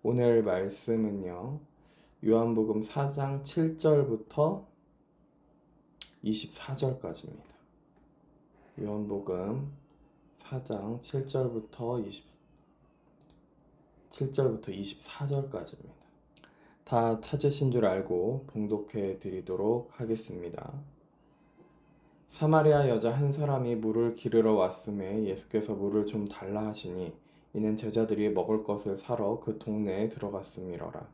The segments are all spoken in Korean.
오늘 말씀은요, 요한복음 4장 7절부터 24절까지입니다. 요한복음 4장 7절부터 24절까지입니다. 다 찾으신 줄 알고 봉독해 드리도록 하겠습니다. 사마리아 여자 한 사람이 물을 기르러 왔음에 예수께서 물을 좀 달라 하시니 이는 제자들이 먹을 것을 사러 그 동네에 들어갔음이러라.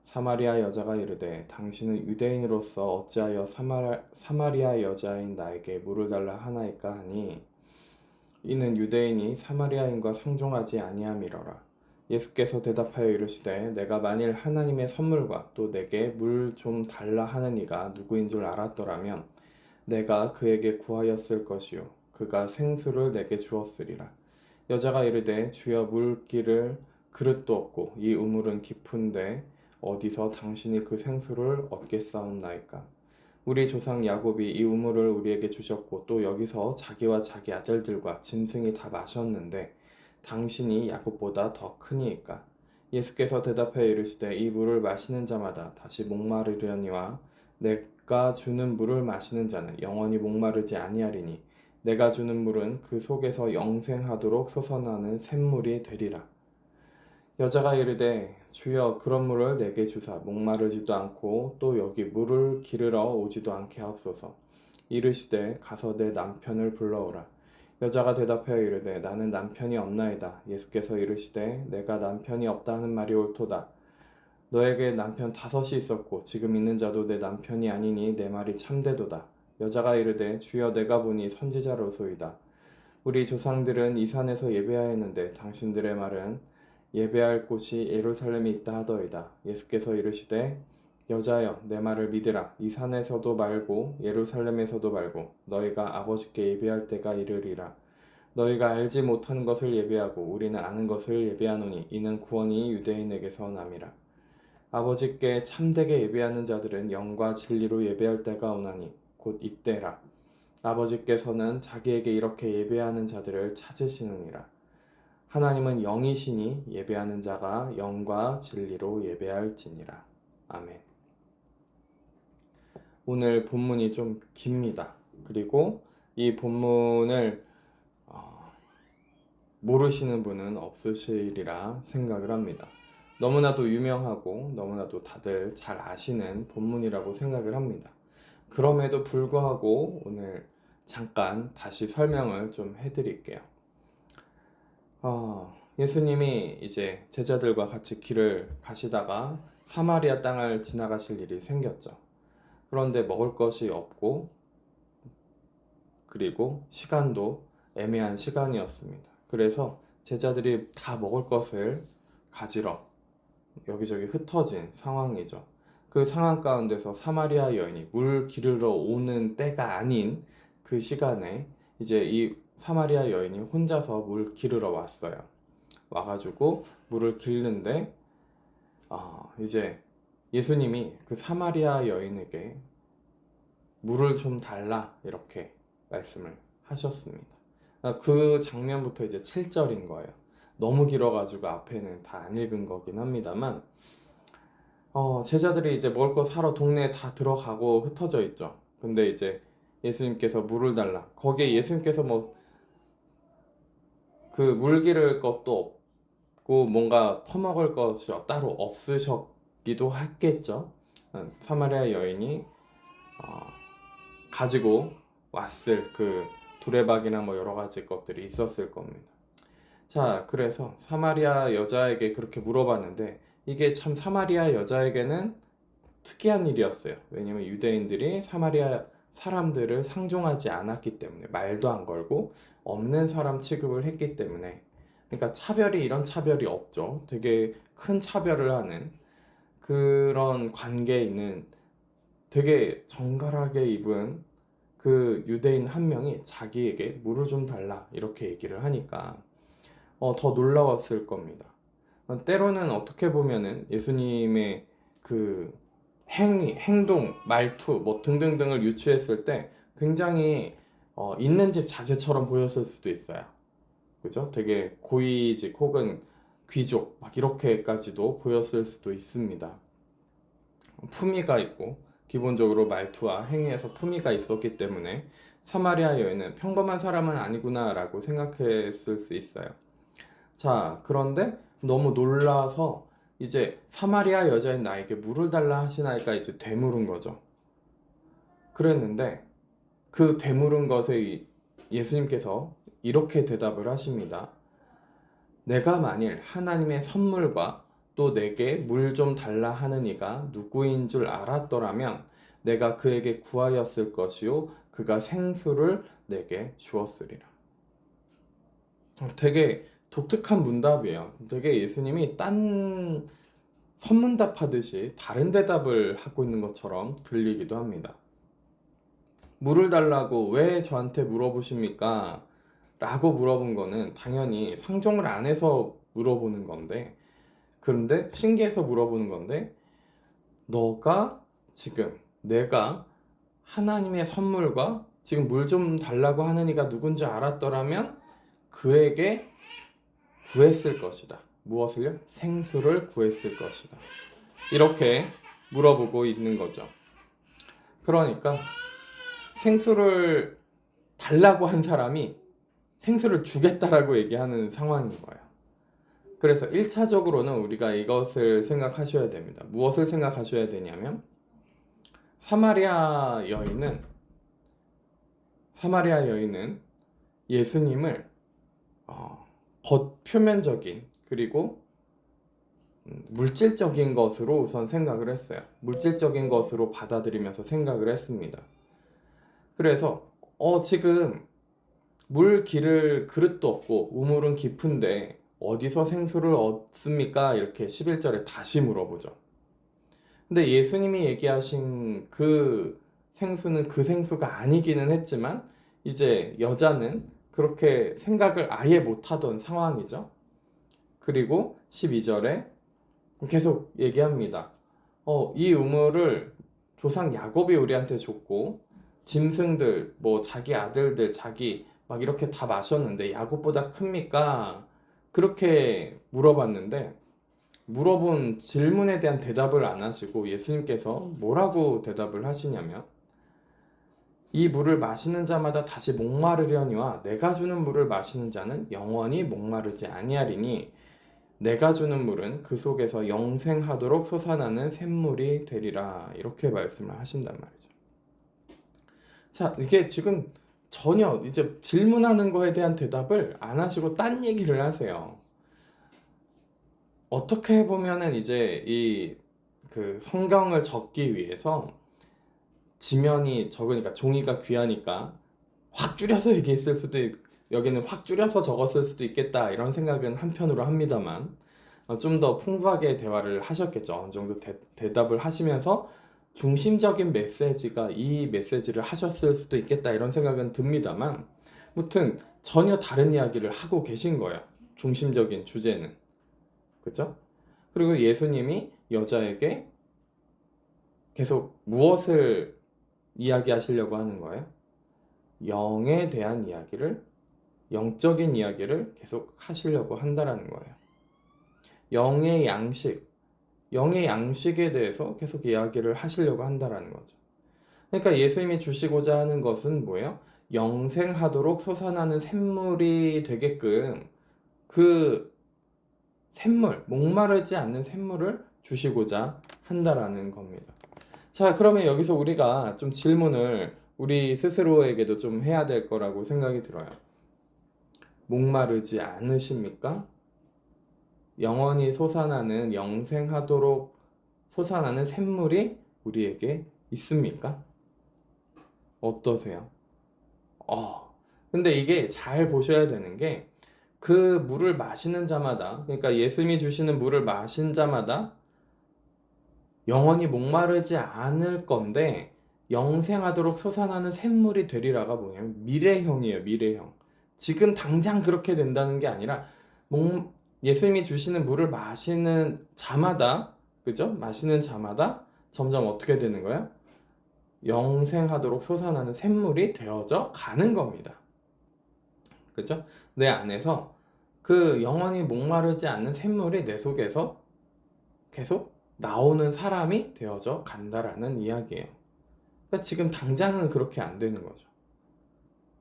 사마리아 여자가 이르되 당신은 유대인으로서 어찌하여 사마리아 여자인 나에게 물을 달라 하나이까 하니 이는 유대인이 사마리아인과 상종하지 아니함이러라. 예수께서 대답하여 이르시되 내가 만일 하나님의 선물과 또 내게 물 좀 달라 하는 이가 누구인 줄 알았더라면 내가 그에게 구하였을 것이요 그가 생수를 내게 주었으리라. 여자가 이르되 주여 물기를 그릇도 없고 이 우물은 깊은데 어디서 당신이 그 생수를 얻겠사옵나이까. 우리 조상 야곱이 이 우물을 우리에게 주셨고 또 여기서 자기와 자기 아들들과 짐승이 다 마셨는데 당신이 야곱보다 더 크니이까. 예수께서 대답하여 이르시되 이 물을 마시는 자마다 다시 목마르려니와 내가 주는 물을 마시는 자는 영원히 목마르지 아니하리니 내가 주는 물은 그 속에서 영생하도록 솟아나는 샘물이 되리라. 여자가 이르되 주여 그런 물을 내게 주사 목마르지도 않고 또 여기 물을 기르러 오지도 않게 하옵소서. 이르시되 가서 내 남편을 불러오라. 여자가 대답하여 이르되 나는 남편이 없나이다. 예수께서 이르시되 내가 남편이 없다 하는 말이 옳도다. 너에게 남편 5이 있었고 지금 있는 자도 내 남편이 아니니 내 말이 참되도다. 여자가 이르되 주여 내가 보니 선지자로소이다. 우리 조상들은 이 산에서 예배하였는데 당신들의 말은 예배할 곳이 예루살렘에 있다 하더이다. 예수께서 이르시되 여자여 내 말을 믿으라. 이 산에서도 말고 예루살렘에서도 말고 너희가 아버지께 예배할 때가 이르리라. 너희가 알지 못하는 것을 예배하고 우리는 아는 것을 예배하노니 이는 구원이 유대인에게서 남이라. 아버지께 참되게 예배하는 자들은 영과 진리로 예배할 때가 오나니 곧 이때라. 아버지께서는 자기에게 이렇게 예배하는 자들을 찾으시느니라. 하나님은 영이시니 예배하는 자가 영과 진리로 예배할지니라. 아멘. 오늘 본문이 좀 깁니다. 그리고 이 본문을 모르시는 분은 없으시리라 생각을 합니다. 너무나도 유명하고 너무나도 다들 잘 아시는 본문이라고 생각을 합니다. 그럼에도 불구하고 오늘 잠깐 다시 설명을 좀 해드릴게요. 예수님이 이제 제자들과 같이 길을 가시다가 사마리아 땅을 지나가실 일이 생겼죠. 그런데 먹을 것이 없고 그리고 시간도 애매한 시간이었습니다. 그래서 제자들이 다 먹을 것을 가지러 여기저기 흩어진 상황이죠. 그 상황 가운데서 사마리아 여인이 물 기르러 오는 때가 아닌 그 시간에 이제 이 사마리아 여인이 혼자서 물 기르러 왔어요. 와가지고 물을 기르는데 이제 예수님이 그 사마리아 여인에게 물을 좀 달라 이렇게 말씀을 하셨습니다. 그 장면부터 이제 7절인 거예요. 너무 길어가지고 앞에는 다 안 읽은 거긴 합니다만 제자들이 이제 먹을 거 사러 동네에 다 들어가고 흩어져 있죠. 근데 이제 예수님께서 물을 달라. 거기에 예수님께서 뭐 그 물 기를 것도 없고 뭔가 퍼먹을 것이 따로 없으셨기도 했겠죠. 사마리아 여인이 가지고 왔을 그 두레박이나 뭐 여러 가지 것들이 있었을 겁니다. 자, 그래서 사마리아 여자에게 그렇게 물어봤는데 이게 참 사마리아 여자에게는 특이한 일이었어요. 왜냐면 유대인들이 사마리아 사람들을 상종하지 않았기 때문에 말도 안 걸고 없는 사람 취급을 했기 때문에 그러니까 이런 차별이 없죠. 되게 큰 차별을 하는 그런 관계에 있는 되게 정갈하게 입은 그 유대인 한 명이 자기에게 물을 좀 달라 이렇게 얘기를 하니까 더 놀라웠을 겁니다. 때로는 어떻게 보면은 예수님의 그 행동, 말투 뭐 등등등을 유추했을 때 굉장히 있는 집 자제처럼 보였을 수도 있어요. 그죠? 되게 고위직 혹은 귀족 막 이렇게까지도 보였을 수도 있습니다. 품위가 있고 기본적으로 말투와 행위에서 품위가 있었기 때문에 사마리아 여인은 평범한 사람은 아니구나 라고 생각했을 수 있어요. 자, 그런데 너무 놀라서 이제 사마리아 여자인 나에게 물을 달라 하시나이까 이제 되물은 거죠. 그랬는데 그 되물은 것에 예수님께서 이렇게 대답을 하십니다. 내가 만일 하나님의 선물과 또 내게 물 좀 달라 하는 이가 누구인 줄 알았더라면 내가 그에게 구하였을 것이요 그가 생수를 내게 주었으리라. 되게 독특한 문답이에요. 되게 예수님이 딴 선문답 하듯이 다른 대답을 하고 있는 것처럼 들리기도 합니다. 물을 달라고 왜 저한테 물어보십니까? 라고 물어본 거는 당연히 상종을 안 해서 물어보는 건데, 그런데 신기해서 물어보는 건데, 너가 지금 내가 하나님의 선물과 지금 물 좀 달라고 하는 이가 누군지 알았더라면 그에게 구했을 것이다. 무엇을요? 생수를 구했을 것이다. 이렇게 물어보고 있는 거죠. 그러니까 생수를 달라고 한 사람이 생수를 주겠다라고 얘기하는 상황인 거예요. 그래서 1차적으로는 우리가 이것을 생각하셔야 됩니다. 무엇을 생각하셔야 되냐면 사마리아 여인은 예수님을 겉표면적인 그리고 물질적인 것으로 우선 생각을 했어요. 물질적인 것으로 받아들이면서 생각을 했습니다. 그래서 지금 물 기를 그릇도 없고 우물은 깊은데 어디서 생수를 얻습니까? 이렇게 11절에 다시 물어보죠. 근데 예수님이 얘기하신 그 생수는 그 생수가 아니기는 했지만 이제 여자는 그렇게 생각을 아예 못하던 상황이죠. 그리고 12절에 계속 얘기합니다. 이 우물을 조상 야곱이 우리한테 줬고 짐승들, 뭐 자기 아들들, 자기 막 이렇게 다 마셨는데 야곱보다 큽니까? 그렇게 물어봤는데 물어본 질문에 대한 대답을 안 하시고 예수님께서 뭐라고 대답을 하시냐면 이 물을 마시는 자마다 다시 목마르려니와 내가 주는 물을 마시는 자는 영원히 목마르지 아니하리니 내가 주는 물은 그 속에서 영생하도록 솟아나는 샘물이 되리라. 이렇게 말씀을 하신단 말이죠. 자, 이게 지금 전혀 이제 질문하는 거에 대한 대답을 안 하시고 딴 얘기를 하세요. 어떻게 보면은 이제 그 성경을 적기 위해서 지면이 적으니까 종이가 귀하니까 확 줄여서 얘기했을 수도 여기는 확 줄여서 적었을 수도 있겠다 이런 생각은 한편으로 합니다만 좀 더 풍부하게 대화를 하셨겠죠. 어느 정도 대답을 하시면서 중심적인 메시지가 이 메시지를 하셨을 수도 있겠다 이런 생각은 듭니다만 무튼 전혀 다른 이야기를 하고 계신 거예요. 중심적인 주제는. 그죠? 그리고 예수님이 여자에게 계속 무엇을 이야기하시려고 하는 거예요? 영에 대한 이야기를, 영적인 이야기를 계속 하시려고 한다라는 거예요. 영의 양식에 대해서 계속 이야기를 하시려고 한다라는 거죠. 그러니까 예수님이 주시고자 하는 것은 뭐예요? 영생하도록 솟아나는 샘물이 되게끔 그 샘물, 목마르지 않는 샘물을 주시고자 한다라는 겁니다. 자, 그러면 여기서 우리가 좀 질문을 우리 스스로에게도 좀 해야 될 거라고 생각이 들어요. 목마르지 않으십니까? 영원히 솟아나는 영생하도록 솟아나는 샘물이 우리에게 있습니까? 어떠세요? 근데 이게 잘 보셔야 되는 게 그 물을 마시는 자마다, 그러니까 예수님이 주시는 물을 마신 자마다 영원히 목마르지 않을 건데 영생하도록 솟아나는 샘물이 되리라가 뭐냐면 미래형이에요. 미래형. 지금 당장 그렇게 된다는 게 아니라 예수님이 주시는 물을 마시는 자마다, 그죠? 마시는 자마다 점점 어떻게 되는 거야? 영생하도록 솟아나는 샘물이 되어져 가는 겁니다. 그죠? 내 안에서 그 영원히 목마르지 않는 샘물이 내 속에서 계속 나오는 사람이 되어져 간다라는 이야기예요. 그러니까 지금 당장은 그렇게 안 되는 거죠.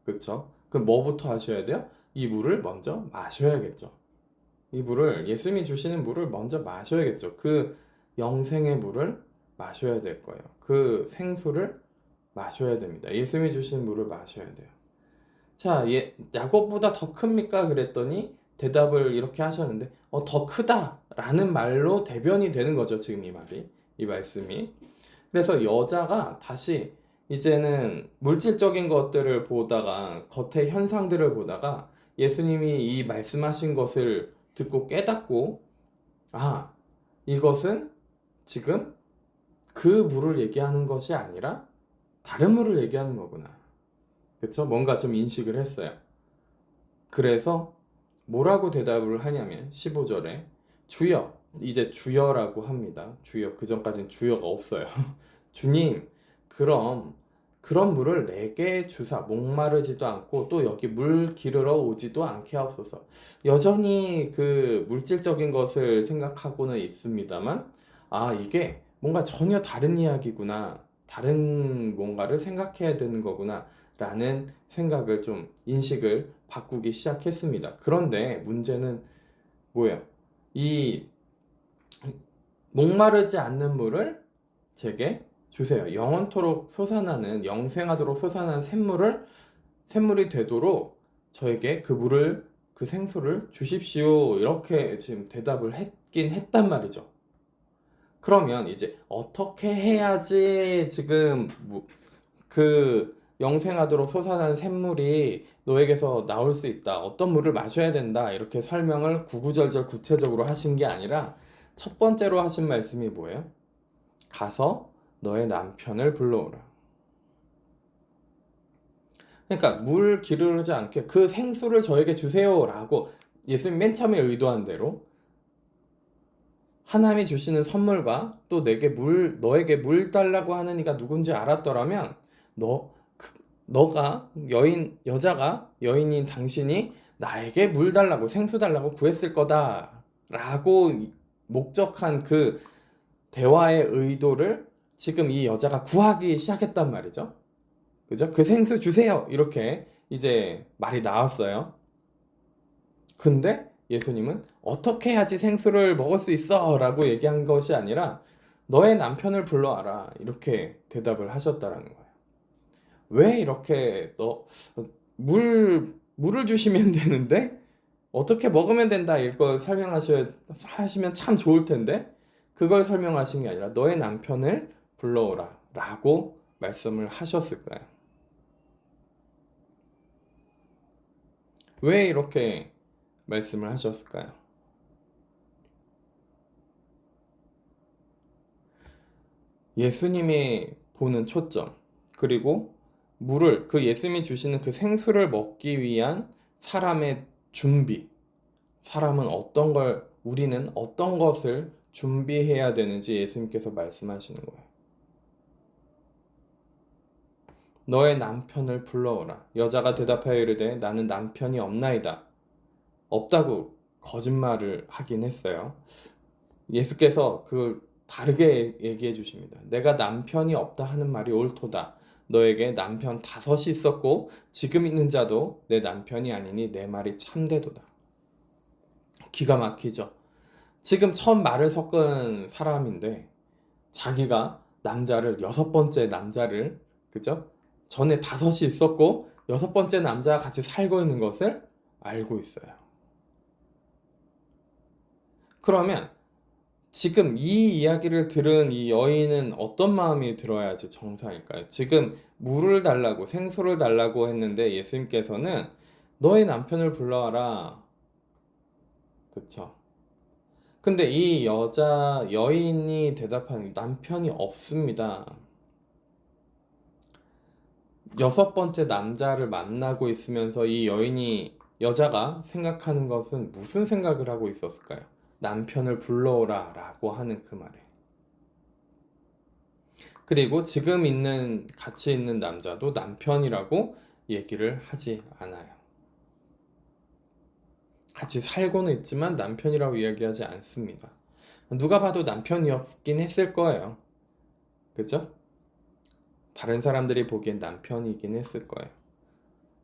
그렇죠? 그럼 뭐부터 하셔야 돼요? 이 물을 먼저 마셔야겠죠. 이 물을, 예수님이 주시는 물을 먼저 마셔야겠죠. 그 영생의 물을 마셔야 될 거예요. 그 생수를 마셔야 됩니다. 예수님이 주신 물을 마셔야 돼요. 자, 야곱보다 더 큽니까? 그랬더니 대답을 이렇게 하셨는데, 더 크다라는 말로 대변이 되는 거죠. 지금 이 말이, 이 말씀이. 그래서 여자가 다시 이제는 물질적인 것들을 보다가, 겉의 현상들을 보다가 예수님이 이 말씀하신 것을 듣고 깨닫고, 아, 이것은 지금 그 물을 얘기하는 것이 아니라 다른 물을 얘기하는 거구나. 그쵸? 뭔가 좀 인식을 했어요. 그래서 뭐라고 대답을 하냐면 15절에 주여, 이제 주여라고 합니다. 주여, 그 전까지는 주여가 없어요. 주님, 그런 물을 내게 주사 목마르지도 않고 또 여기 물 기르러 오지도 않게 하옵소서. 여전히 그 물질적인 것을 생각하고는 있습니다만, 아, 이게 뭔가 전혀 다른 이야기구나. 다른 뭔가를 생각해야 되는 거구나. 라는 생각을 좀 인식을 바꾸기 시작했습니다. 그런데 문제는 뭐예요? 이 목마르지 않는 물을 제게 주세요. 영원토록 솟아나는, 영생하도록 솟아나는 샘물이 되도록 저에게 그 물을, 그 생수를 주십시오. 이렇게 지금 대답을 했긴 했단 말이죠. 그러면 이제 어떻게 해야지 지금 그 영생하도록 솟아나는 샘물이 너에게서 나올 수 있다. 어떤 물을 마셔야 된다. 이렇게 설명을 구구절절 구체적으로 하신 게 아니라 첫 번째로 하신 말씀이 뭐예요? 가서 너의 남편을 불러오라. 그러니까 물 기르지 않게 그 생수를 저에게 주세요라고 예수님 맨 처음에 의도한 대로 하나님이 주시는 선물과 또 너에게 물 달라고 하는 이가 누군지 알았더라면 너가 여자가 여인인 당신이 나에게 물 달라고 생수 달라고 구했을 거다라고 목적한 그 대화의 의도를 지금 이 여자가 구하기 시작했단 말이죠. 그죠? 그 생수 주세요. 이렇게 이제 말이 나왔어요. 근데 예수님은 어떻게 해야지 생수를 먹을 수 있어? 라고 얘기한 것이 아니라 너의 남편을 불러와라. 이렇게 대답을 하셨다라는 거예요. 왜 이렇게 물을 주시면 되는데 어떻게 먹으면 된다 이걸 하시면 참 좋을 텐데 그걸 설명하신 게 아니라 너의 남편을 불러오라 라고 말씀을 하셨을까요? 왜 이렇게 말씀을 하셨을까요? 예수님이 보는 초점, 그리고 그 예수님이 주시는 그 생수를 먹기 위한 사람의 준비, 우리는 어떤 것을 준비해야 되는지 예수님께서 말씀하시는 거예요. 너의 남편을 불러오라. 여자가 대답하여 이르되 나는 남편이 없나이다. 없다고 거짓말을 하긴 했어요. 예수께서 그걸 다르게 얘기해 주십니다. 내가 남편이 없다 하는 말이 옳도다. 너에게 남편 5이 있었고 지금 있는 자도 내 남편이 아니니 내 말이 참되도다. 기가 막히죠. 지금 처음 말을 섞은 사람인데 자기가 여섯 번째 남자를, 그죠? 전에 5이 있었고 여섯 번째 남자와 같이 살고 있는 것을 알고 있어요. 그러면 지금 이 이야기를 들은 이 여인은 어떤 마음이 들어야지 정상일까요? 지금 생수를 달라고 했는데 예수님께서는 너의 남편을 불러와라. 그쵸? 근데 이 여인이 대답하는 남편이 없습니다. 여섯 번째 남자를 만나고 있으면서 여자가 생각하는 것은 무슨 생각을 하고 있었을까요? 남편을 불러오라 라고 하는 그 말에. 그리고 같이 있는 남자도 남편이라고 얘기를 하지 않아요. 같이 살고는 있지만 남편이라고 이야기하지 않습니다. 누가 봐도 남편이었긴 했을 거예요. 그죠? 다른 사람들이 보기엔 남편이긴 했을 거예요.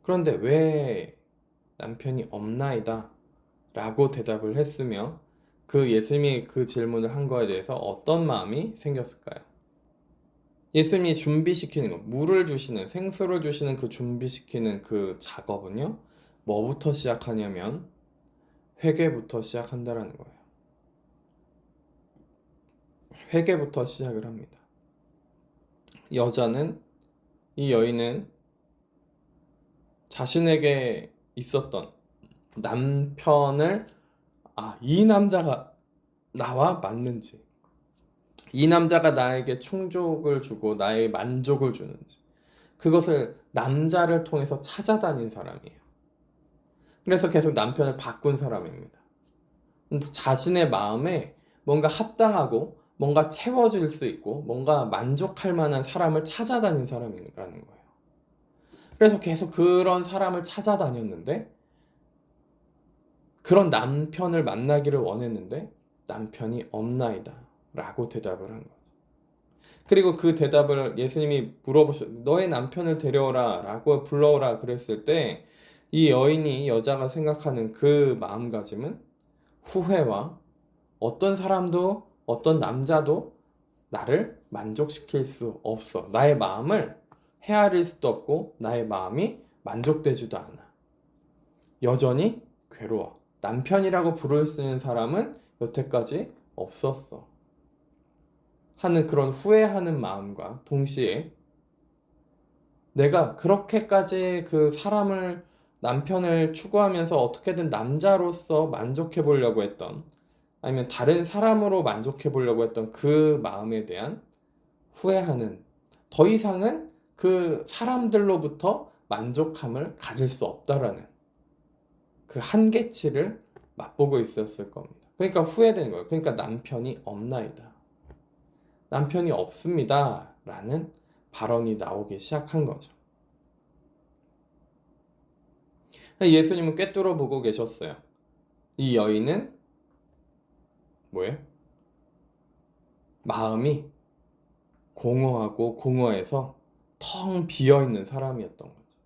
그런데 왜 남편이 없나이다 라고 대답을 했으며 그 예수님이 그 질문을 한 거에 대해서 어떤 마음이 생겼을까요? 예수님이 준비시키는 거, 물을 주시는, 생수를 주시는 그 준비시키는 그 작업은요, 뭐부터 시작하냐면 회개부터 시작한다라는 거예요. 회개부터 시작을 합니다. 이 여인은 자신에게 있었던 남편을, 이 남자가 나와 맞는지, 이 남자가 나에게 충족을 주고 나의 만족을 주는지, 그것을 남자를 통해서 찾아다닌 사람이에요. 그래서 계속 남편을 바꾼 사람입니다. 자신의 마음에 뭔가 합당하고 뭔가 채워질 수 있고 뭔가 만족할 만한 사람을 찾아다닌 사람이라는 거예요. 그래서 계속 그런 사람을 찾아다녔는데 그런 남편을 만나기를 원했는데 남편이 없나이다 라고 대답을 한 거죠. 그리고 그 대답을 예수님이 너의 남편을 데려오라 라고 불러오라 그랬을 때 이 여자가 생각하는 그 마음가짐은 후회와 어떤 사람도 어떤 남자도 나를 만족시킬 수 없어. 나의 마음을 헤아릴 수도 없고 나의 마음이 만족되지도 않아. 여전히 괴로워. 남편이라고 부를 수 있는 사람은 여태까지 없었어. 하는 그런 후회하는 마음과 동시에 내가 그렇게까지 남편을 추구하면서 어떻게든 남자로서 만족해 보려고 했던 아니면 다른 사람으로 만족해 보려고 했던 그 마음에 대한 후회하는 더 이상은 그 사람들로부터 만족함을 가질 수 없다라는 그 한계치를 맛보고 있었을 겁니다. 그러니까 후회되는 거예요. 그러니까 남편이 없나이다. 남편이 없습니다. 라는 발언이 나오기 시작한 거죠. 예수님은 꿰뚫어 보고 계셨어요. 이 여인은 뭐예요? 마음이 공허하고 공허해서 텅 비어있는 사람이었던 거죠.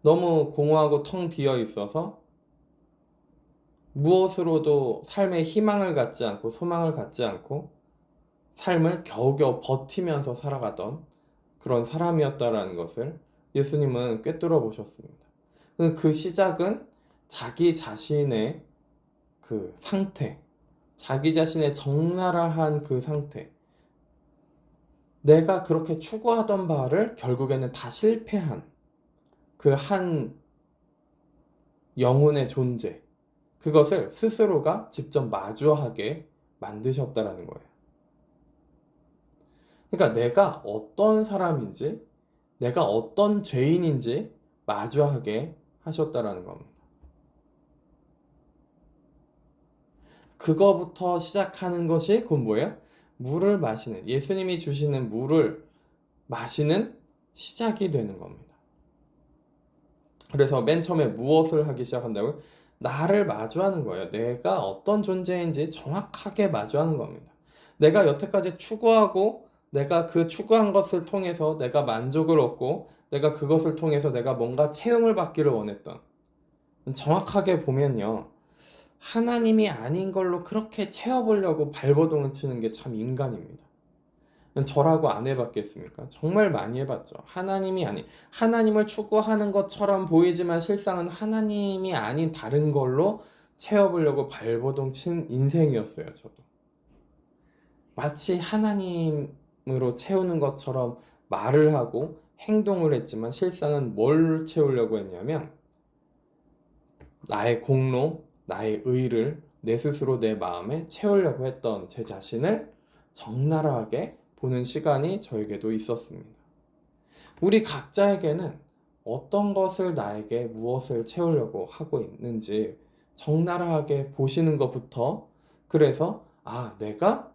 너무 공허하고 텅 비어있어서 무엇으로도 삶에 희망을 갖지 않고 소망을 갖지 않고 삶을 겨우겨우 버티면서 살아가던 그런 사람이었다라는 것을 예수님은 꿰뚫어 보셨습니다. 그 시작은 자기 자신의 그 상태, 자기 자신의 적나라한 그 상태, 내가 그렇게 추구하던 바를 결국에는 다 실패한 그 한 영혼의 존재, 그것을 스스로가 직접 마주하게 만드셨다라는 거예요. 그러니까 내가 어떤 사람인지, 내가 어떤 죄인인지 마주하게 하셨다라는 겁니다. 그거부터 시작하는 것이 그건 뭐예요? 물을 마시는, 예수님이 주시는 물을 마시는 시작이 되는 겁니다. 그래서 맨 처음에 무엇을 하기 시작한다고요? 나를 마주하는 거예요. 내가 어떤 존재인지 정확하게 마주하는 겁니다. 내가 여태까지 추구하고 내가 그 추구한 것을 통해서 내가 만족을 얻고 내가 그것을 통해서 내가 뭔가 체험을 받기를 원했던, 정확하게 보면요, 하나님이 아닌 걸로 그렇게 채워보려고 발버둥을 치는 게 참 인간입니다. 저라고 안 해봤겠습니까? 정말 많이 해봤죠. 하나님을 추구하는 것처럼 보이지만 실상은 하나님이 아닌 다른 걸로 채워보려고 발버둥 친 인생이었어요, 저도. 마치 하나님으로 채우는 것처럼 말을 하고 행동을 했지만 실상은 뭘 채우려고 했냐면 나의 공로, 나의 의를 내 스스로 내 마음에 채우려고 했던 제 자신을 적나라하게 보는 시간이 저에게도 있었습니다. 우리 각자에게는 어떤 것을 나에게 무엇을 채우려고 하고 있는지 적나라하게 보시는 것부터, 그래서 내가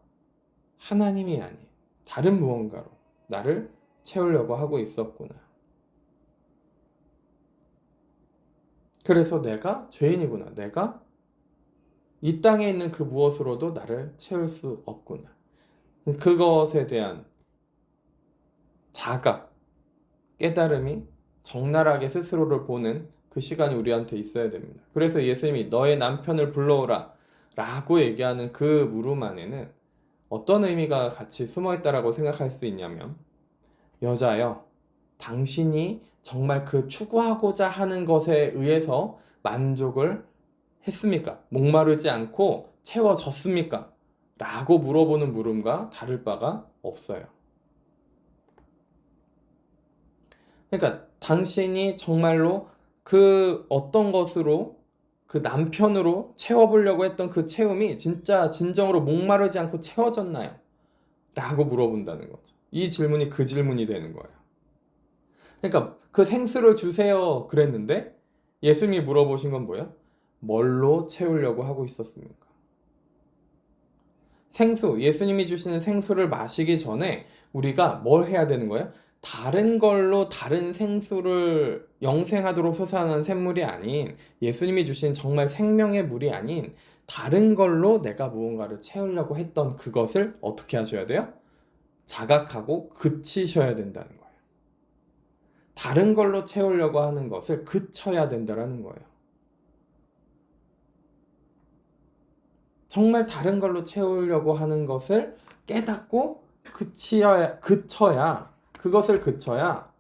하나님이 아닌 다른 무언가로 나를 채우려고 하고 있었구나. 그래서 내가 죄인이구나. 내가 이 땅에 있는 그 무엇으로도 나를 채울 수 없구나. 그것에 대한 자각, 깨달음이 적나라하게 스스로를 보는 그 시간이 우리한테 있어야 됩니다. 그래서 예수님이 너의 남편을 불러오라 라고 얘기하는 그 물음 안에는 어떤 의미가 같이 숨어 있다라고 생각할 수 있냐면, 여자여, 당신이 정말 그 추구하고자 하는 것에 의해서 만족을 했습니까? 목마르지 않고 채워졌습니까? 라고 물어보는 물음과 다를 바가 없어요. 그러니까 당신이 정말로 그 어떤 것으로 그 남편으로 채워보려고 했던 그 채움이 진짜 진정으로 목마르지 않고 채워졌나요? 라고 물어본다는 거죠. 이 질문이 그 질문이 되는 거예요. 그러니까 그 생수를 주세요 그랬는데 예수님이 물어보신 건 뭐예요? 뭘로 채우려고 하고 있었습니까? 생수, 예수님이 주시는 생수를 마시기 전에 우리가 뭘 해야 되는 거예요? 다른 걸로 다른 생수를 영생하도록 솟아나는 샘물이 아닌, 예수님이 주신 정말 생명의 물이 아닌 다른 걸로 내가 무언가를 채우려고 했던 그것을 어떻게 하셔야 돼요? 자각하고 그치셔야 된다는 거예요. 다른 걸로 채우려고 하는 것을 그쳐야 된다는 거예요. 정말 다른 걸로 채우려고 하는 것을 깨닫고 그것을 그쳐야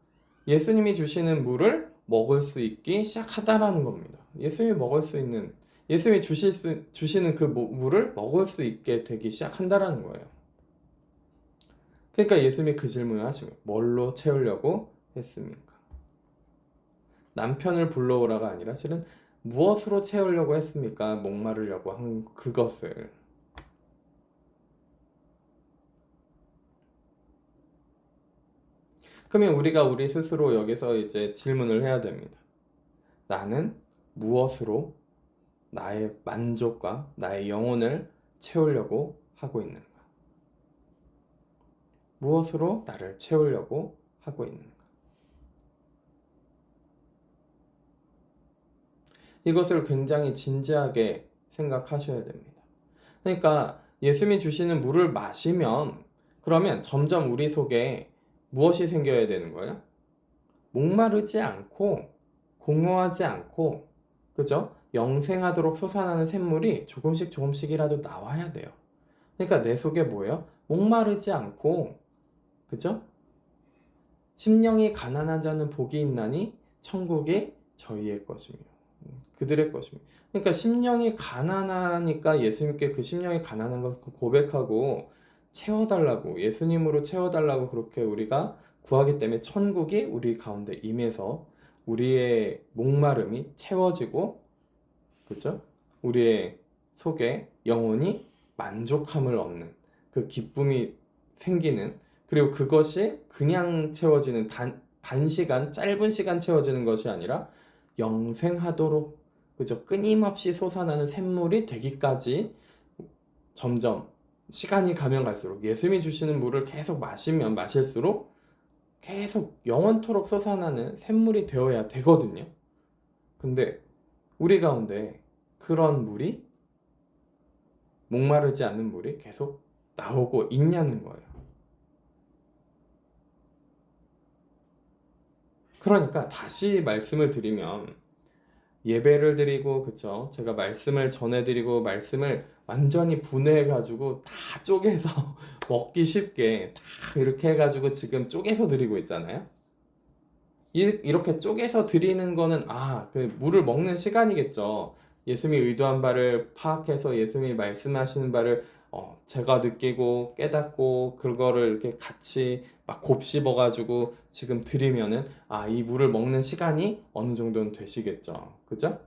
예수님이 주시는 물을 먹을 수 있기 시작하다라는 겁니다. 예수님이 주시는 그 물을 먹을 수 있게 되기 시작한다라는 거예요. 그러니까 예수님이 그 질문을 하신 거예요. 뭘로 채우려고 했습니까? 남편을 불러오라가 아니라 실은 무엇으로 채우려고 했습니까? 목마르려고 한 그것을. 그러면 우리가 우리 스스로 여기서 이제 질문을 해야 됩니다. 나는 무엇으로 나의 만족과 나의 영혼을 채우려고 하고 있는가? 무엇으로 나를 채우려고 하고 있는가? 이것을 굉장히 진지하게 생각하셔야 됩니다. 그러니까 예수님이 주시는 물을 마시면 그러면 점점 우리 속에 무엇이 생겨야 되는 거예요? 목마르지 않고 공허하지 않고, 그죠? 영생하도록 솟아나는 샘물이 조금씩이라도 나와야 돼요. 그러니까 내 속에 뭐예요? 목마르지 않고, 그죠? 심령이 가난한 자는 복이 있나니 천국이 저희의 것이며 그들의 것입니다. 그러니까 심령이 가난하니까 예수님께 그 심령이 가난한 것을 고백하고 채워달라고, 예수님으로 채워달라고 그렇게 우리가 구하기 때문에 천국이 우리 가운데 임해서 우리의 목마름이 채워지고, 그죠? 우리의 속에 영혼이 만족함을 얻는 그 기쁨이 생기는, 그리고 그것이 그냥 채워지는 단시간, 짧은 시간 채워지는 것이 아니라 영생하도록, 그죠? 끊임없이 솟아나는 샘물이 되기까지 점점 시간이 가면 갈수록 예수님이 주시는 물을 계속 마시면 마실수록 계속 영원토록 솟아나는 샘물이 되어야 되거든요. 근데 우리 가운데 그런 물이, 목마르지 않는 물이 계속 나오고 있냐는 거예요. 그러니까 다시 말씀을 드리면, 예배를 드리고, 그쵸? 제가 말씀을 전해드리고 말씀을 완전히 분해해가지고 다 쪼개서 먹기 쉽게 다 이렇게 해가지고 지금 쪼개서 드리고 있잖아요. 이렇게 쪼개서 드리는 거는 그 물을 먹는 시간이겠죠. 예수님이 의도한 바를 파악해서 예수님이 말씀하시는 바를 제가 느끼고 깨닫고 그거를 이렇게 같이 막 곱씹어가지고 지금 드리면은 이 물을 먹는 시간이 어느 정도는 되시겠죠. 그죠?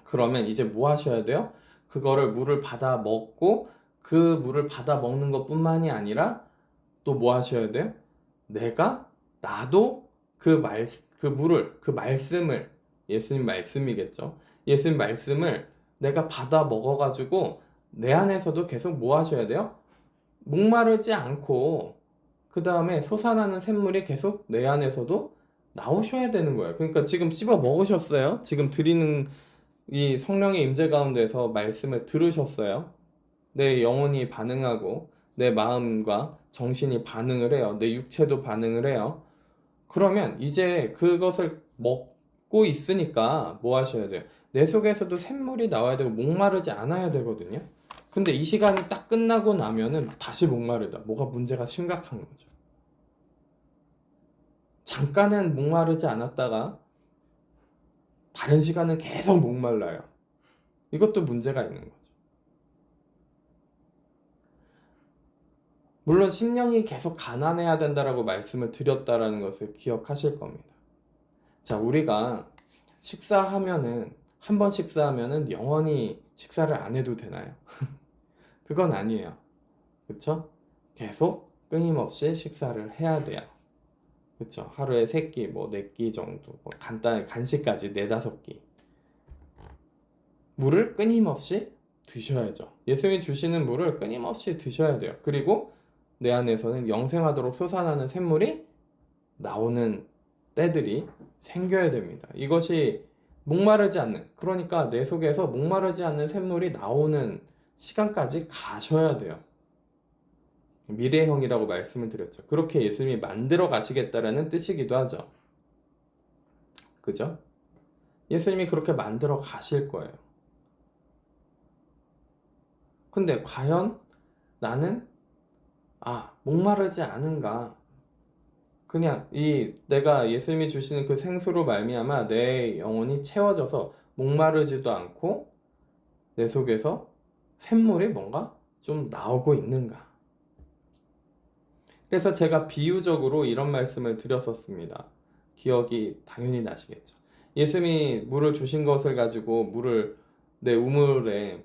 그러면 이제 뭐 하셔야 돼요? 그거를 물을 받아 먹고 그 물을 받아 먹는 것뿐만이 아니라 또 뭐 하셔야 돼요? 나도 그 말씀을, 예수님 말씀이겠죠. 예수님 말씀을 내가 받아 먹어가지고 내 안에서도 계속 뭐 하셔야 돼요? 목마르지 않고 그 다음에 솟아나는 샘물이 계속 내 안에서도 나오셔야 되는 거예요. 그러니까 지금 씹어 먹으셨어요? 지금 드리는 이 성령의 임재 가운데서 말씀을 들으셨어요? 내 영혼이 반응하고 내 마음과 정신이 반응을 해요. 내 육체도 반응을 해요. 그러면 이제 그것을 먹고 있으니까 뭐 하셔야 돼요? 내 속에서도 샘물이 나와야 되고 목마르지 않아야 되거든요. 근데 이 시간이 딱 끝나고 나면은 다시 목마르다. 뭐가 문제가 심각한 거죠. 잠깐은 목마르지 않았다가 다른 시간은 계속 목말라요. 이것도 문제가 있는 거죠. 물론 심령이 계속 가난해야 된다라고 말씀을 드렸다라는 것을 기억하실 겁니다. 자, 우리가 식사하면은 한 번 식사하면은 영원히 식사를 안 해도 되나요? 그건 아니에요. 그쵸? 계속 끊임없이 식사를 해야 돼요. 그쵸? 하루에 3끼, 뭐 4끼 정도, 뭐 간단히 간식까지 4-5끼. 물을 끊임없이 드셔야죠. 예수님이 주시는 물을 끊임없이 드셔야 돼요. 그리고 내 안에서는 영생하도록 솟아나는 샘물이 나오는 때들이 생겨야 됩니다. 이것이 목마르지 않는, 그러니까 내 속에서 목마르지 않는 샘물이 나오는 시간까지 가셔야 돼요. 미래형이라고 말씀을 드렸죠. 그렇게 예수님이 만들어 가시겠다라는 뜻이기도 하죠. 그죠? 예수님이 그렇게 만들어 가실 거예요. 근데 과연 나는 목마르지 않은가? 그냥 내가 예수님이 주시는 그 생수로 말미암아 내 영혼이 채워져서 목마르지도 않고 내 속에서 샘물이 뭔가 좀 나오고 있는가? 그래서 제가 비유적으로 이런 말씀을 드렸었습니다. 기억이 당연히 나시겠죠. 예수님이 물을 주신 것을 가지고 내 우물에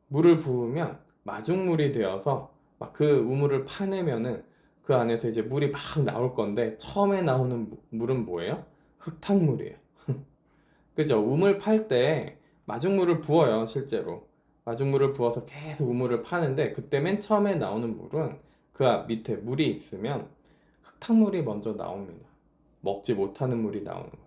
물을 부으면 마중물이 되어서 막 그 우물을 파내면은 그 안에서 이제 물이 막 나올 건데 처음에 나오는 물은 뭐예요? 흙탕물이에요. 그죠? 우물 팔 때 마중물을 부어요, 실제로. 마중물을 부어서 계속 우물을 파는데 그때 맨 처음에 나오는 물은 그 밑에 물이 있으면 흙탕물이 먼저 나옵니다. 먹지 못하는 물이 나오는 거죠.